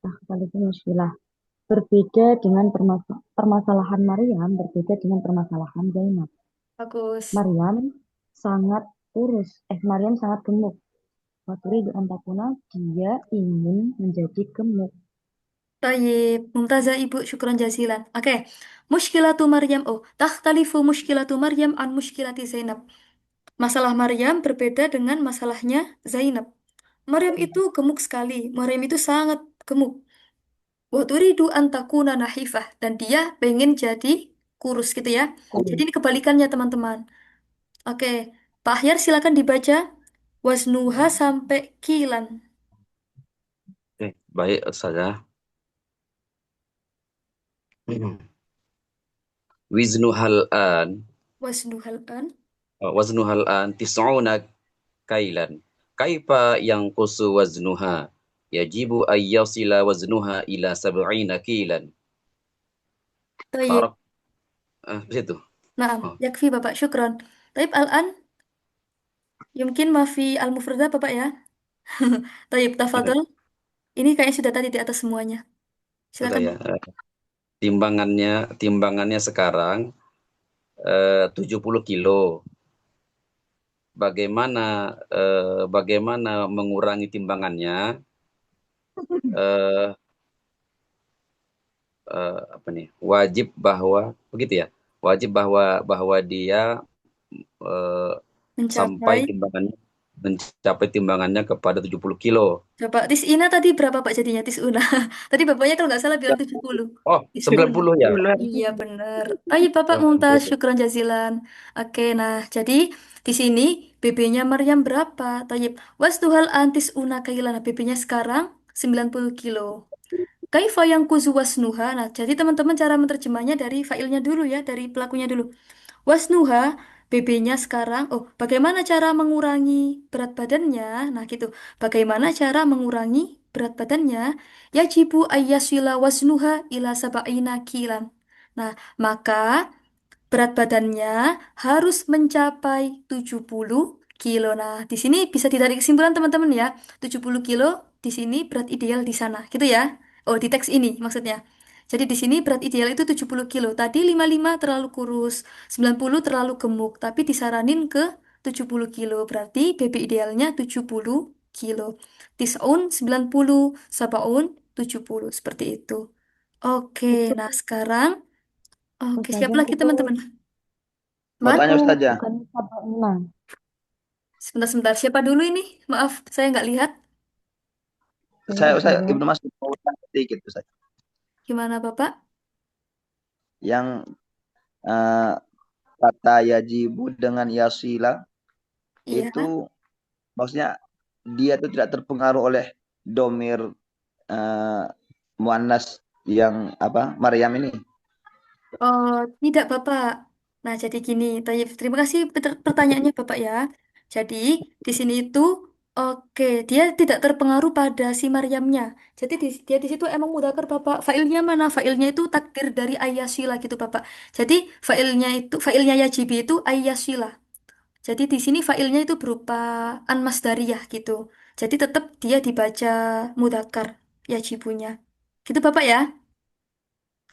Takhtalifu mushkilah. Berbeda dengan permasalahan Maryam, berbeda dengan permasalahan Zainab. Bagus. Maryam sangat kurus. Maryam sangat gemuk. Wa turidu an takuna, dia ingin menjadi gemuk. Tayyib. Mumtazah, Ibu. Syukran jazilan. Oke. Mushkilatu Maryam. Oh, takhtalifu mushkilatu Maryam an mushkilati Zainab. Masalah Maryam berbeda dengan masalahnya Zainab. Maryam itu gemuk sekali. Maryam itu sangat gemuk. Wa turidu an takuna nahifah. Dan dia pengen jadi kurus gitu ya. Jadi ini kebalikannya teman-teman. Oke. Pak Ahyar silakan dibaca. Wasnuha sampai kilan. Oke, baik Ustazah. Wiznuhal an Wasnuhal an. waznuhal an tis'una kailan. Kaifa yang kusu waznuha? Yajibu ayyasila waznuha ila sab'ina kilan. Tayyib. Tarak begitu. Naam. Oh, Yakfi Bapak. Syukron. Tayyib al-an. Yumkin mafi al-mufradah Bapak ya. Tayyib. Tafadhol. Ini kayaknya sudah tadi di atas semuanya. Silakan. ya. Timbangannya sekarang 70 kilo. Bagaimana mengurangi timbangannya? Apa nih? Wajib bahwa begitu ya. Wajib bahwa dia sampai Mencapai. mencapai timbangannya kepada 70 kilo. Coba tis'ina tadi berapa Pak jadinya tis'una? Tadi bapaknya kalau nggak salah bilang 70. Oh, Tis'una. 90 ya. Iya benar. Ayo Bapak Oh, Mumtaz, betul. syukran jazilan. Oke, nah jadi di sini BB-nya Maryam berapa? Tayyib. Wasduhal antis una kailana. BB-nya sekarang 90 kilo. Kaifa yang kuzu wasnuha. Nah, jadi teman-teman cara menerjemahnya dari failnya dulu ya, dari pelakunya dulu. Wasnuha, BB-nya sekarang. Oh, bagaimana cara mengurangi berat badannya? Nah, gitu. Bagaimana cara mengurangi berat badannya? Yajibu ayyasila wasnuha ila sab'ina kilan. Nah, maka berat badannya harus mencapai 70 kilo. Nah, di sini bisa ditarik kesimpulan teman-teman ya. 70 kilo di sini berat ideal di sana, gitu ya. Oh, di teks ini maksudnya. Jadi di sini berat ideal itu 70 kilo. Tadi 55 terlalu kurus, 90 terlalu gemuk, tapi disaranin ke 70 kilo. Berarti BB idealnya 70 kilo. Tis'un 90, sabaun 70, seperti itu. Oke, Itu nah sekarang oke, siap Ustazah lagi itu teman-teman. Mau Man? tanya itu Ustazah. bukan sabana. Sebentar-sebentar. Siapa dulu ini? Maaf, saya nggak lihat. Saya Ustazah. Ibnu Mas'ud mau tanya sedikit Ustaz. Gimana Bapak? Yang eh, kata yajibu dengan yasila Iya. itu maksudnya dia itu tidak terpengaruh oleh domir eh, muannas yang apa Maryam ini. Oh, tidak Bapak. Nah, jadi gini, terima kasih pertanyaannya Bapak ya. Jadi, di sini itu, oke, dia tidak terpengaruh pada si Maryamnya. Jadi, dia di situ emang mudzakkar Bapak. Failnya mana? Failnya itu takdir dari Ayyasila gitu Bapak. Jadi, failnya Yajibi itu Ayyasila. Jadi, di sini failnya itu berupa an-masdariyah gitu. Jadi, tetap dia dibaca mudzakkar Yajibunya. Gitu Bapak ya.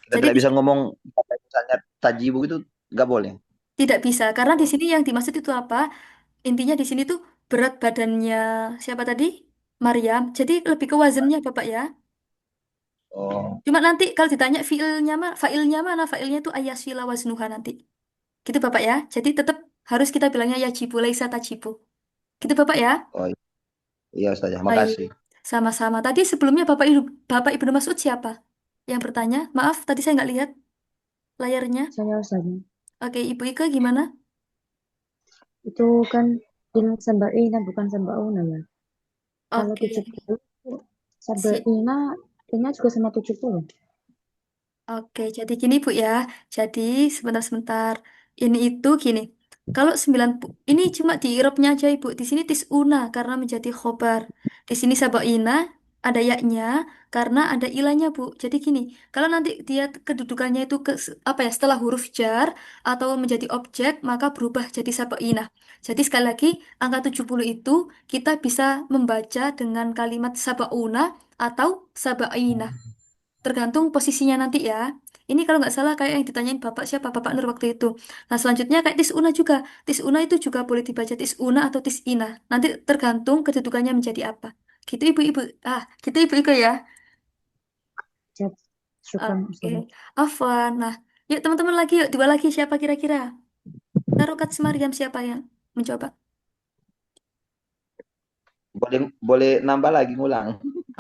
Kita Jadi, tidak bisa ngomong misalnya tajibu itu nggak boleh. tidak bisa, karena di sini yang dimaksud itu apa? Intinya di sini tuh berat badannya siapa tadi? Maryam. Jadi lebih ke wazannya Bapak ya. Oh, Cuma nanti kalau ditanya failnya mana? Failnya itu ayasila waznuha nanti. Gitu Bapak ya. Jadi tetap harus kita bilangnya yajibu laisa tajibu. Gitu Bapak ya. oh iya Ustazah, Baik. makasih. Sama-sama. Tadi sebelumnya Bapak Ibnu Mas'ud siapa? Yang bertanya? Maaf, tadi saya nggak lihat layarnya. Saya Ustazah. Oke, Ibu Ika gimana? Itu kan dengan sab'ina bukan sab'una ya. Kalau Oke. 70 Si sab'ina ini juga sama 70. Oke, jadi gini Bu ya. Jadi sebentar-sebentar. Ini itu gini. Kalau ini cuma di Irobnya aja Ibu. Di sini tisuna karena menjadi khobar. Di sini sabaina ada yaknya karena ada ilahnya Bu. Jadi gini, kalau nanti dia kedudukannya itu apa ya setelah huruf jar atau menjadi objek maka berubah jadi sabaina. Jadi sekali lagi angka 70 itu kita bisa membaca dengan kalimat sabauna atau sabaina. Tergantung posisinya nanti ya. Ini kalau nggak salah kayak yang ditanyain Bapak siapa, Bapak Nur waktu itu. Nah, selanjutnya kayak tisuna juga. Tisuna itu juga boleh dibaca tisuna atau tisina. Nanti tergantung kedudukannya menjadi apa. Gitu Ibu-ibu. Gitu Ibu-ibu ya. Siap. Syukran Oke. Ustazah. Afwan. Nah, yuk teman-teman lagi yuk. Dua lagi siapa kira-kira? Tarukat Semariam siapa yang mencoba? Boleh boleh nambah lagi ngulang.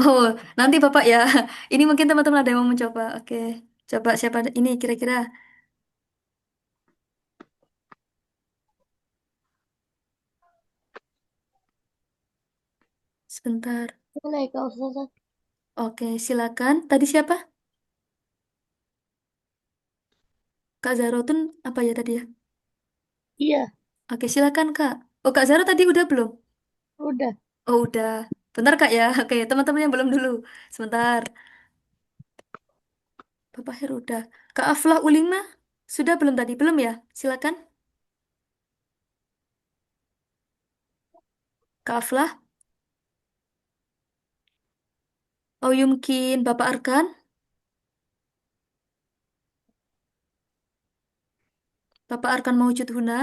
Oh, nanti Bapak ya. Ini mungkin teman-teman ada yang mau mencoba. Oke. Coba siapa ini kira-kira? Sebentar. Boleh Kak Ustazah? Oke, silakan. Tadi siapa? Kak Zarotun apa ya tadi ya? Iya, Oke, silakan Kak. Oh, Kak Zaro tadi udah belum? udah. Oh, udah. Bentar Kak ya. Oke, teman-teman yang belum dulu. Sebentar. Bapak Heru udah. Kak Aflah Ulingma sudah belum tadi? Belum ya? Silakan. Kak Aflah. Oh, mungkin Bapak Arkan. Bapak Arkan Maujud Huna.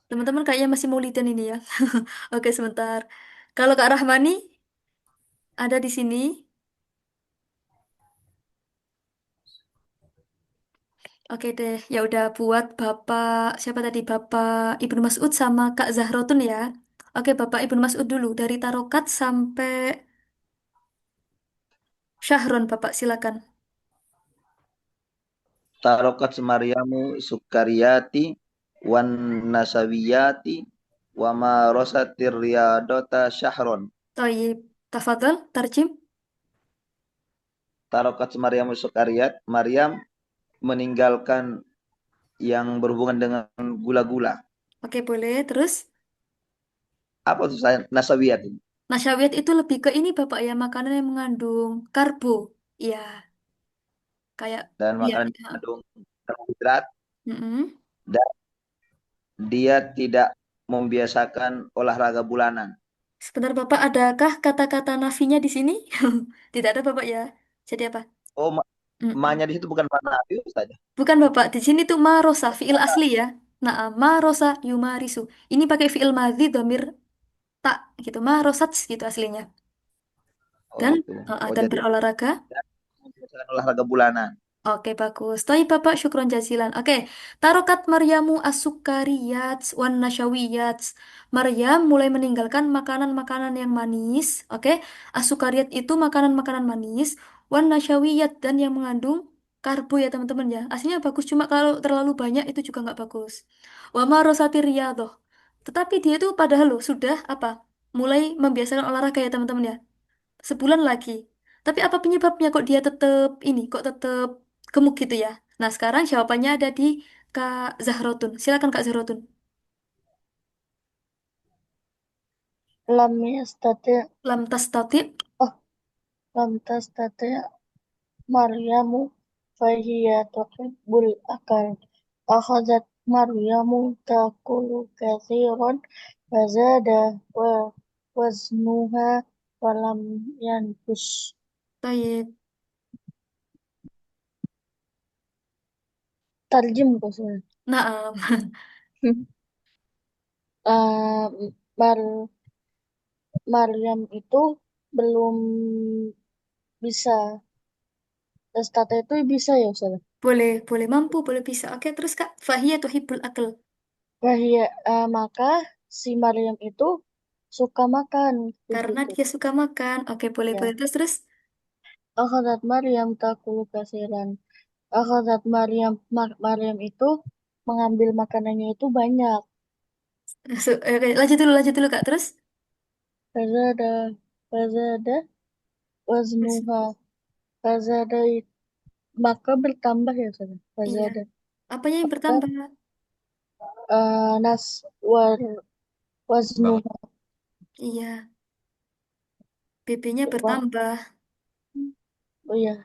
Teman-teman kayaknya masih mau litian ini ya. Oke, sebentar. Kalau Kak Rahmani ada di sini. Oke deh, ya udah buat Bapak siapa tadi Bapak Ibnu Mas'ud sama Kak Zahrotun ya. Oke, Bapak Ibnu Mas'ud dulu dari Tarokat sampai Syahron, Bapak silakan. Tarokat Semariamu Sukariyati wan Nasawiyati wa ma rosatir riyadota syahron. Toyib, tafadhol, tarjim. Tarokat Semariamu Sukariyat, Maryam meninggalkan yang berhubungan dengan gula-gula. Oke, boleh. Terus, Apa tuh saya Nasawiyat ini? nasyawiyat itu lebih ke ini Bapak ya, makanan yang mengandung karbo. Iya, kayak Dan iya. makanan yang mengandung karbohidrat Mm-mm. dan dia tidak membiasakan olahraga bulanan. Sebentar Bapak, adakah kata-kata nafinya di sini? Tidak ada Bapak ya. Jadi apa? Oh, Mm-mm. ma-nya di situ bukan mana saja. Bukan Bapak, di sini tuh marosa, fiil asli ya. Nah, marosa yumarisu. Ini pakai fiil madhi domir tak gitu, marosat gitu aslinya. Dan Oh, itu. Oh, dan jadi berolahraga. membiasakan olahraga bulanan. Oke, bagus. Tapi Bapak, syukron jazilan. Oke, tarokat Maryamu as-sukariyat wan nasyawiyat. Maryam mulai meninggalkan makanan-makanan yang manis. Oke, as-sukariyat itu makanan-makanan manis. Wan nasyawiyat dan yang mengandung karbo ya teman-teman ya. Aslinya bagus, cuma kalau terlalu banyak itu juga nggak bagus. Wa ma rosati riyadhah. Tetapi dia itu padahal loh sudah apa? Mulai membiasakan olahraga ya teman-teman ya. Sebulan lagi. Tapi apa penyebabnya kok dia tetap ini, kok tetap gemuk gitu ya? Nah, sekarang jawabannya ada di Kak Zahrotun. Silakan Kak Zahrotun. Lam yastati, Lam tastati. oh, lam tastati Maryamu fahiya tuhibbul akal. Akhazat Maryamu takulu kathiran fazada wa waznuha walam yankus. Baik. Tarjim kok saya. Nah, Mar Maryam itu belum bisa. Testata itu bisa ya Ustaz? boleh, boleh mampu, boleh bisa. Oke, terus Kak, Fahiyah tuhibbul akal. Wahia, maka si Maryam itu suka makan di Karena situ. dia suka makan. Oke, boleh, boleh. Ya. Terus, terus. Akhadat Maryam takulu kasiran. Akhadat Maryam itu mengambil makanannya itu banyak. Oke, lanjut dulu Kak. Terus. Fazada Fazada waznuha. Fazada maka bertambah ya Ustazah. Iya. Fazada. Apanya yang Maka bertambah? nas war waznuha. Iya. PP-nya bertambah. Oh ya,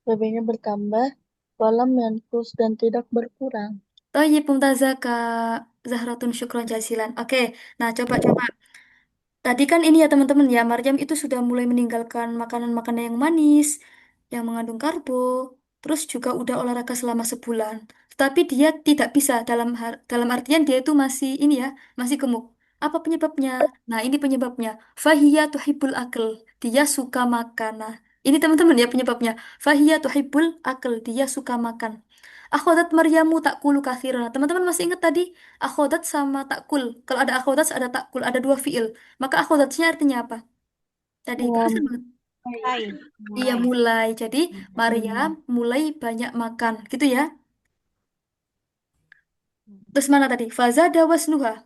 BB-nya bertambah, walam yankus dan tidak berkurang. Thayyib Mumtazah Kak Zahratun Syukron Jazilan. Oke, nah coba-coba. Tadi kan ini ya teman-teman ya, Maryam itu sudah mulai meninggalkan makanan-makanan yang manis, yang mengandung karbo, terus juga udah olahraga selama sebulan. Tapi dia tidak bisa dalam artian dia itu masih ini ya, masih gemuk. Apa penyebabnya? Nah, ini penyebabnya. Fahiyya tuhibbul akal. Dia suka makan. Nah, ini teman-teman ya penyebabnya. Fahiyya tuhibbul akal. Dia suka makan. Akhodat Maryamu takulu kathira. Nah, teman-teman masih ingat tadi akhodat sama takul. Kalau ada akhodat ada takul, ada dua fiil. Maka akhodatnya artinya apa? Tadi barusan banget. Hai. Iya Mulai. mulai. Jadi Maria mulai banyak makan, gitu ya. Terus mana tadi? Fazada wasnuha.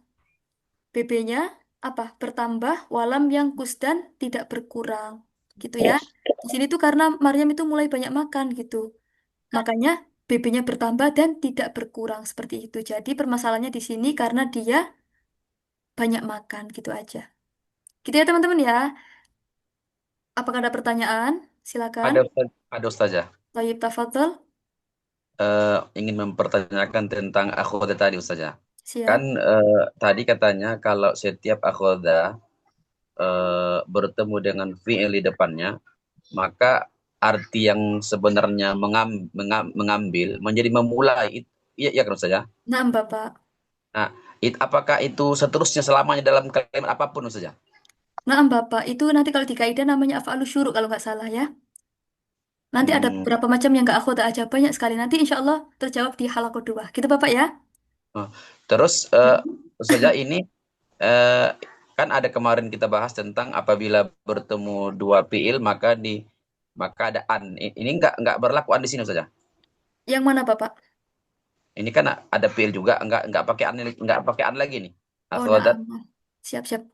BB-nya apa? Bertambah walam yang kusdan tidak berkurang. Gitu ya. Di sini tuh karena Maryam itu mulai banyak makan gitu. Makanya BB-nya bertambah dan tidak berkurang seperti itu. Jadi permasalahannya di sini karena dia banyak makan gitu aja. Gitu ya teman-teman ya. Apakah ada pertanyaan? Silakan. Ada Ustazah. Thayyib tafadhol. Ingin mempertanyakan tentang akhoda tadi Ustazah. Siap. Kan tadi katanya kalau setiap akhoda bertemu dengan fi'il di depannya, maka arti yang sebenarnya mengambil menjadi memulai. Iya, iya kan Ustazah? Nah, Bapak. Nah, apakah itu seterusnya selamanya dalam kalimat apapun Ustazah? Nah, Bapak. Itu nanti kalau di kaidah namanya af'alu syuru kalau nggak salah ya. Nanti ada Hmm. beberapa macam yang nggak akhoda aja. Banyak sekali. Nanti insya Allah terjawab di halakoh 2. Gitu Bapak ya. Oh, terus Ustazah ini kan ada kemarin kita bahas tentang apabila bertemu dua fiil maka ada an. Ini nggak berlaku an di sini Ustazah. Yang mana Bapak? Ini kan ada fiil juga nggak pakai an lagi nih. Oh, nah. Akhodat. Siap-siap.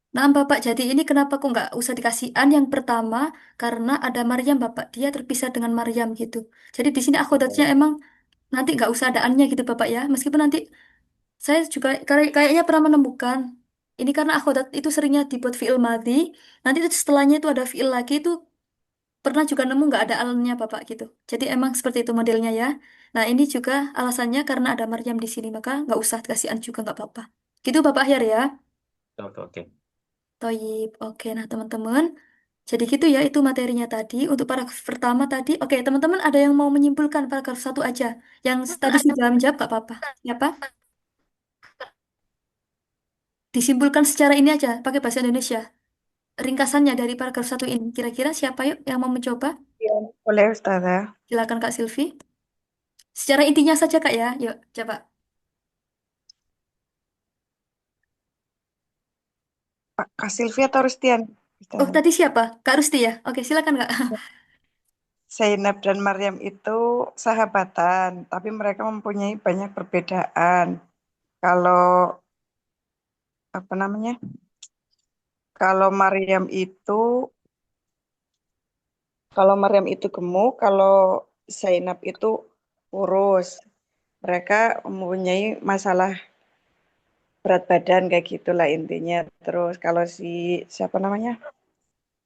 Nah, Bapak, jadi ini kenapa kok nggak usah dikasih an yang pertama? Karena ada Maryam, Bapak. Dia terpisah dengan Maryam gitu. Jadi di sini akhodatnya emang nanti nggak usah ada annya gitu, Bapak ya. Meskipun nanti saya juga kayaknya pernah menemukan. Ini karena akhodat itu seringnya dibuat fi'il madhi. Nanti itu setelahnya itu ada fi'il lagi itu pernah juga nemu nggak ada alnya, Bapak gitu. Jadi emang seperti itu modelnya ya. Nah, ini juga alasannya karena ada Maryam di sini. Maka nggak usah dikasih an juga nggak apa-apa. Gitu, Bapak Ahyar ya. Oke, oke. Toyib, oke. Nah, teman-teman, jadi gitu ya, itu materinya tadi. Untuk paragraf pertama tadi, oke, teman-teman ada yang mau menyimpulkan paragraf satu aja. Yang tadi sudah menjawab, gak apa-apa. Siapa? Disimpulkan secara ini aja, pakai bahasa Indonesia. Ringkasannya dari paragraf satu ini. Kira-kira siapa yuk yang mau mencoba? Ya, boleh Ustazah. Silakan Kak Silvi. Secara intinya saja, Kak ya. Yuk, coba. Kak Silvia atau Rustian? Oh, Ustazah. tadi siapa? Kak Rusti ya? Oke, silakan, Kak. Zainab dan Maryam itu sahabatan, tapi mereka mempunyai banyak perbedaan. Kalau apa namanya? Kalau Maryam itu gemuk, kalau Zainab itu kurus. Mereka mempunyai masalah berat badan kayak gitulah intinya. Terus kalau siapa namanya?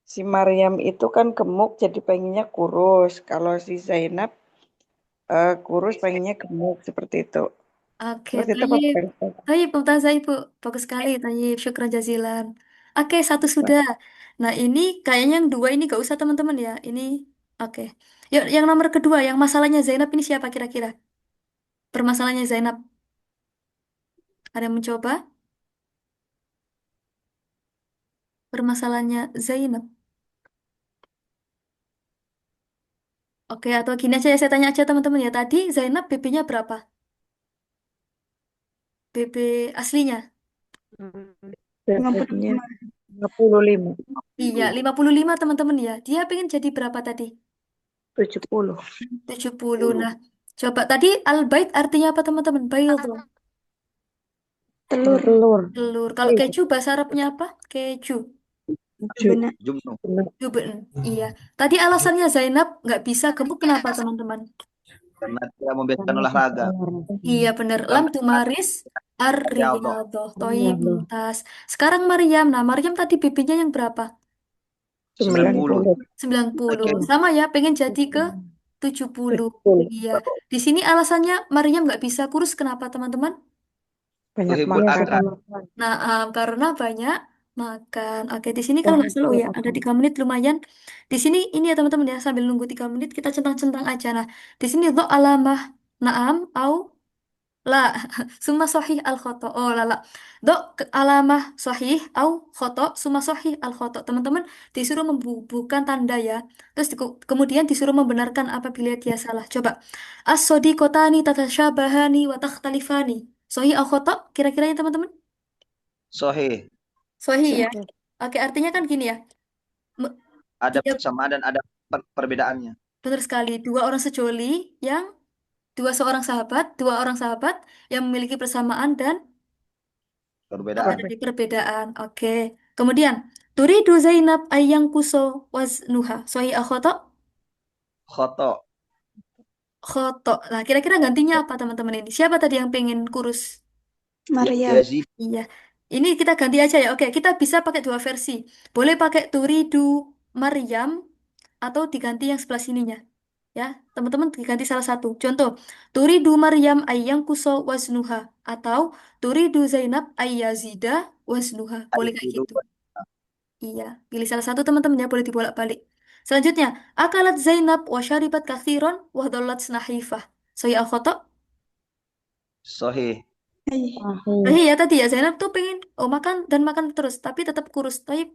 Si Maryam itu kan gemuk jadi pengennya kurus. Kalau si Zainab kurus pengennya gemuk seperti itu. Oke, Seperti itu Pak Tayyip. Ustaz. Tayyip, Mumtazah Ibu. Bagus sekali, Tayyip. Syukran jazilan. Oke, satu sudah. Nah, ini kayaknya yang dua ini gak usah teman-teman ya. Ini, oke. Yuk, yang nomor kedua, yang masalahnya Zainab ini siapa kira-kira? Permasalahannya Zainab. Ada yang mencoba? Permasalahannya Zainab. Oke, atau gini aja ya, saya tanya aja teman-teman ya. Tadi Zainab BB-nya berapa? BB aslinya? Dapatnya 55, Iya, 55 teman-teman ya. Dia pengen jadi berapa tadi? 70. 70. Nah, coba tadi al-bait artinya apa teman-teman? Bayul. Telur. Telur. Telur. Kalau keju bahasa Arabnya apa? Keju. Benar. Jumnu. Jubun. Iya. Tadi alasannya Zainab nggak bisa gemuk kenapa teman-teman? Karena tidak membiasakan Karena olahraga. Iya bener. Lam Sampai tumaris ya Allah. ar-riyadhah. Toyib mumtaz. Sekarang Maryam. Nah, Maryam tadi BB-nya yang berapa? 90. 90. Oke. Sama ya, pengen jadi ke 70. Iya. Di sini alasannya Maryam nggak bisa kurus kenapa teman-teman? Tuhibul akal. Nah, karena banyak makan. Oke, di sini kalau nggak salah, oh ya, ada 3 menit lumayan. Di sini ini ya teman-teman ya, sambil nunggu 3 menit kita centang-centang aja. Nah, di sini do alamah naam au la summa sahih al khoto. Oh la la. Do alamah sahih au khoto summa sahih al khoto. Teman-teman disuruh membubuhkan tanda ya. Terus kemudian disuruh membenarkan apabila dia salah. Coba. As-sodiqotani tatasyabahani wa takhtalifani. Sahih al khoto kira-kiranya teman-teman? Sohih. Sahih ya. Oke, artinya kan gini ya. Me- Ada Dia persamaan dan ada perbedaannya. benar sekali. Dua orang sahabat yang memiliki persamaan dan Perbedaan. ada di perbedaan. Oke. Kemudian, turidu Zainab ayyang kuso waznuha. Sahih akhoto? Khoto. Khoto. Nah, kira-kira gantinya apa teman-teman ini? Siapa tadi yang pengen kurus? Maryam. Yazid. Iya. Ini kita ganti aja ya. Oke, kita bisa pakai dua versi. Boleh pakai turidu Maryam atau diganti yang sebelah sininya. Ya, teman-teman diganti salah satu. Contoh, turidu Maryam ayyang kuso waznuha atau turidu Zainab ayyazida waznuha. Boleh kayak Dulu. gitu. Iya, pilih salah satu teman-teman ya, boleh dibolak-balik. Selanjutnya, akalat Zainab wa syaribat kathiron wa dhallat nahifah. Sahih al-khoto? Sohih. Sahih ya tadi ya, Zainab tuh pengen makan dan makan terus, tapi tetap kurus. Tapi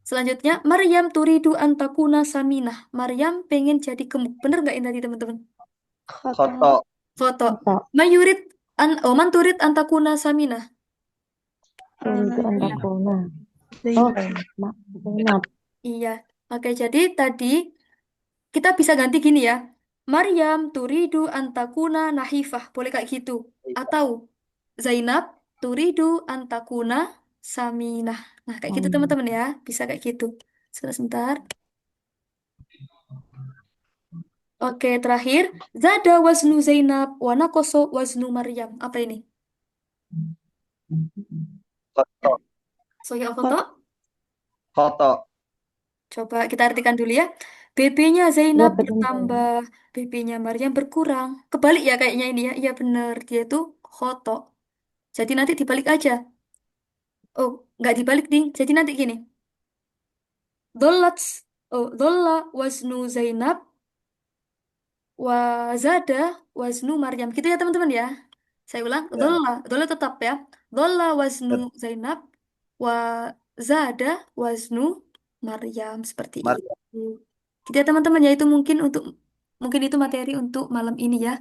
selanjutnya, Maryam turidu antakuna saminah. Maryam pengen jadi gemuk. Bener nggak ini tadi teman-teman? Khoto. Foto. Mayurid man turid antakuna saminah. Turidu antakuna. Oh, Zainab. Iya. Oke, jadi tadi kita bisa ganti gini ya. Maryam turidu antakuna nahifah. Boleh kayak gitu. Atau Zainab turidu antakuna saminah. Nah, kayak gitu teman-teman ya. Bisa kayak gitu. Sebentar. Oke, terakhir. Zada waznu Zainab wa nakoso waznu Maryam. Apa ini? Khoto. Sohi foto. Khoto. Coba kita artikan dulu ya. BB-nya Ya, Zainab betul. bertambah, BB-nya Maryam berkurang. Kebalik ya kayaknya ini ya. Iya benar, dia tuh khoto. Jadi nanti dibalik aja. Oh, nggak dibalik nih. Jadi nanti gini. Dollat, dolla waznu Zainab wazada waznu Maryam. Gitu ya teman-teman ya. Saya ulang. Ya. Dolla tetap ya. Dolla waznu Zainab wazada waznu Maryam. Seperti Maryam. itu. Gitu ya teman-teman ya. Itu mungkin itu materi untuk malam ini ya.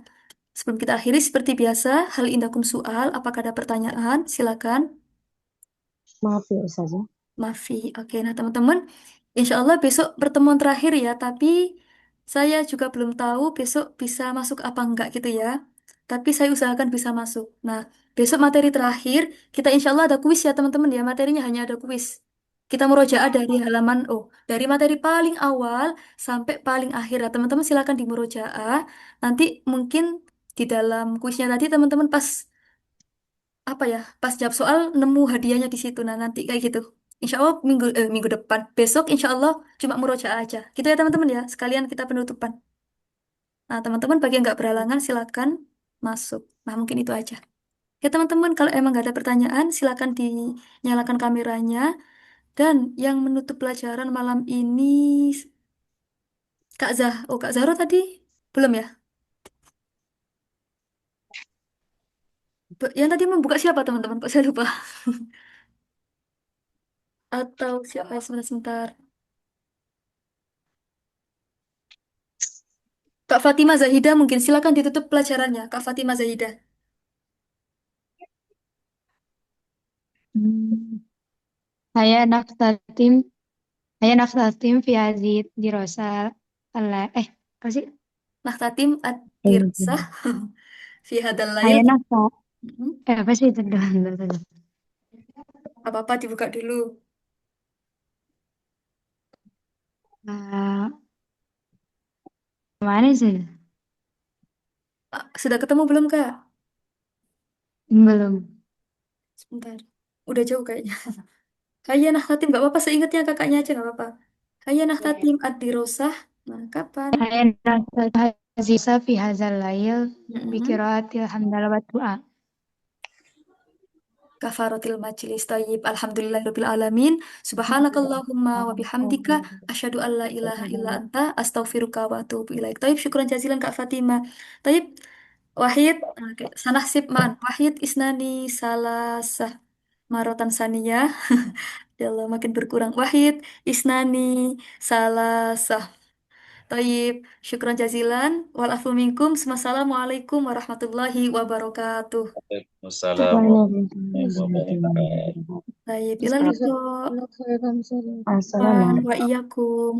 Sebelum kita akhiri, seperti biasa, hal indakum soal, apakah ada pertanyaan? Silakan. Maaf ya Ustazah. Mafi. Oke, nah teman-teman, insya Allah besok pertemuan terakhir ya, tapi saya juga belum tahu besok bisa masuk apa enggak gitu ya. Tapi saya usahakan bisa masuk. Nah, besok materi terakhir, kita insya Allah ada kuis ya teman-teman ya, materinya hanya ada kuis. Kita murojaah dari dari materi paling awal sampai paling akhir. Nah, teman-teman silakan di murojaah. Nanti mungkin di dalam kuisnya tadi teman-teman pas jawab soal nemu hadiahnya di situ. Nah, nanti kayak gitu. Insya Allah minggu depan. Besok insya Allah cuma murojaah aja. Gitu ya teman-teman ya. Sekalian kita penutupan. Nah, teman-teman bagi yang nggak berhalangan silakan masuk. Nah, mungkin itu aja. Ya teman-teman, kalau emang nggak ada pertanyaan, silakan dinyalakan kameranya. Dan yang menutup pelajaran malam ini, Kak Zahro tadi belum ya? Yang tadi membuka siapa teman-teman? Kok saya lupa? Atau siapa? Sebentar. Kak Fatima Zahida mungkin silakan ditutup pelajarannya. Kak Fatima Zahida. Hmm. Saya naktatim, saya naktatim fi hadhihi dirasa apa sih? Nahtatim ad-dirsah fi hadal lail. Saya nakta, Mm-mm. apa sih itu? Bentar. Apa-apa dibuka dulu. Mana sih? Sudah ketemu belum, Kak? Belum. Sebentar. Udah jauh kayaknya. Hayya Nahlatim, nggak apa-apa. Seingatnya kakaknya aja nggak apa-apa. Hayya Nahlatim ad-dirosah. Nah, kapan? Azisa fi hazal lail Mm-mm. bikiraatil hamdalah wa du'a. Kafaratil majlis. Tayyib. Alhamdulillahirabbil alamin. Subhanakallahumma wa bihamdika asyhadu an la ilaha illa anta astaghfiruka wa atubu ilaik. Tayyib, syukran jazilan Kak Fatima. Tayyib, Wahid, oke, sanahsib man. Wahid isnani salasah marotan saniyah. Ya Allah, makin berkurang. Wahid isnani salasah. Tayyib, syukran jazilan. Wal afu minkum. Wassalamualaikum warahmatullahi wabarakatuh. Waalaikumsalam warahmatullahi wabarakatuh. Tayyib, ilal liqa. Jazakallah khairan. Wa iyyakum.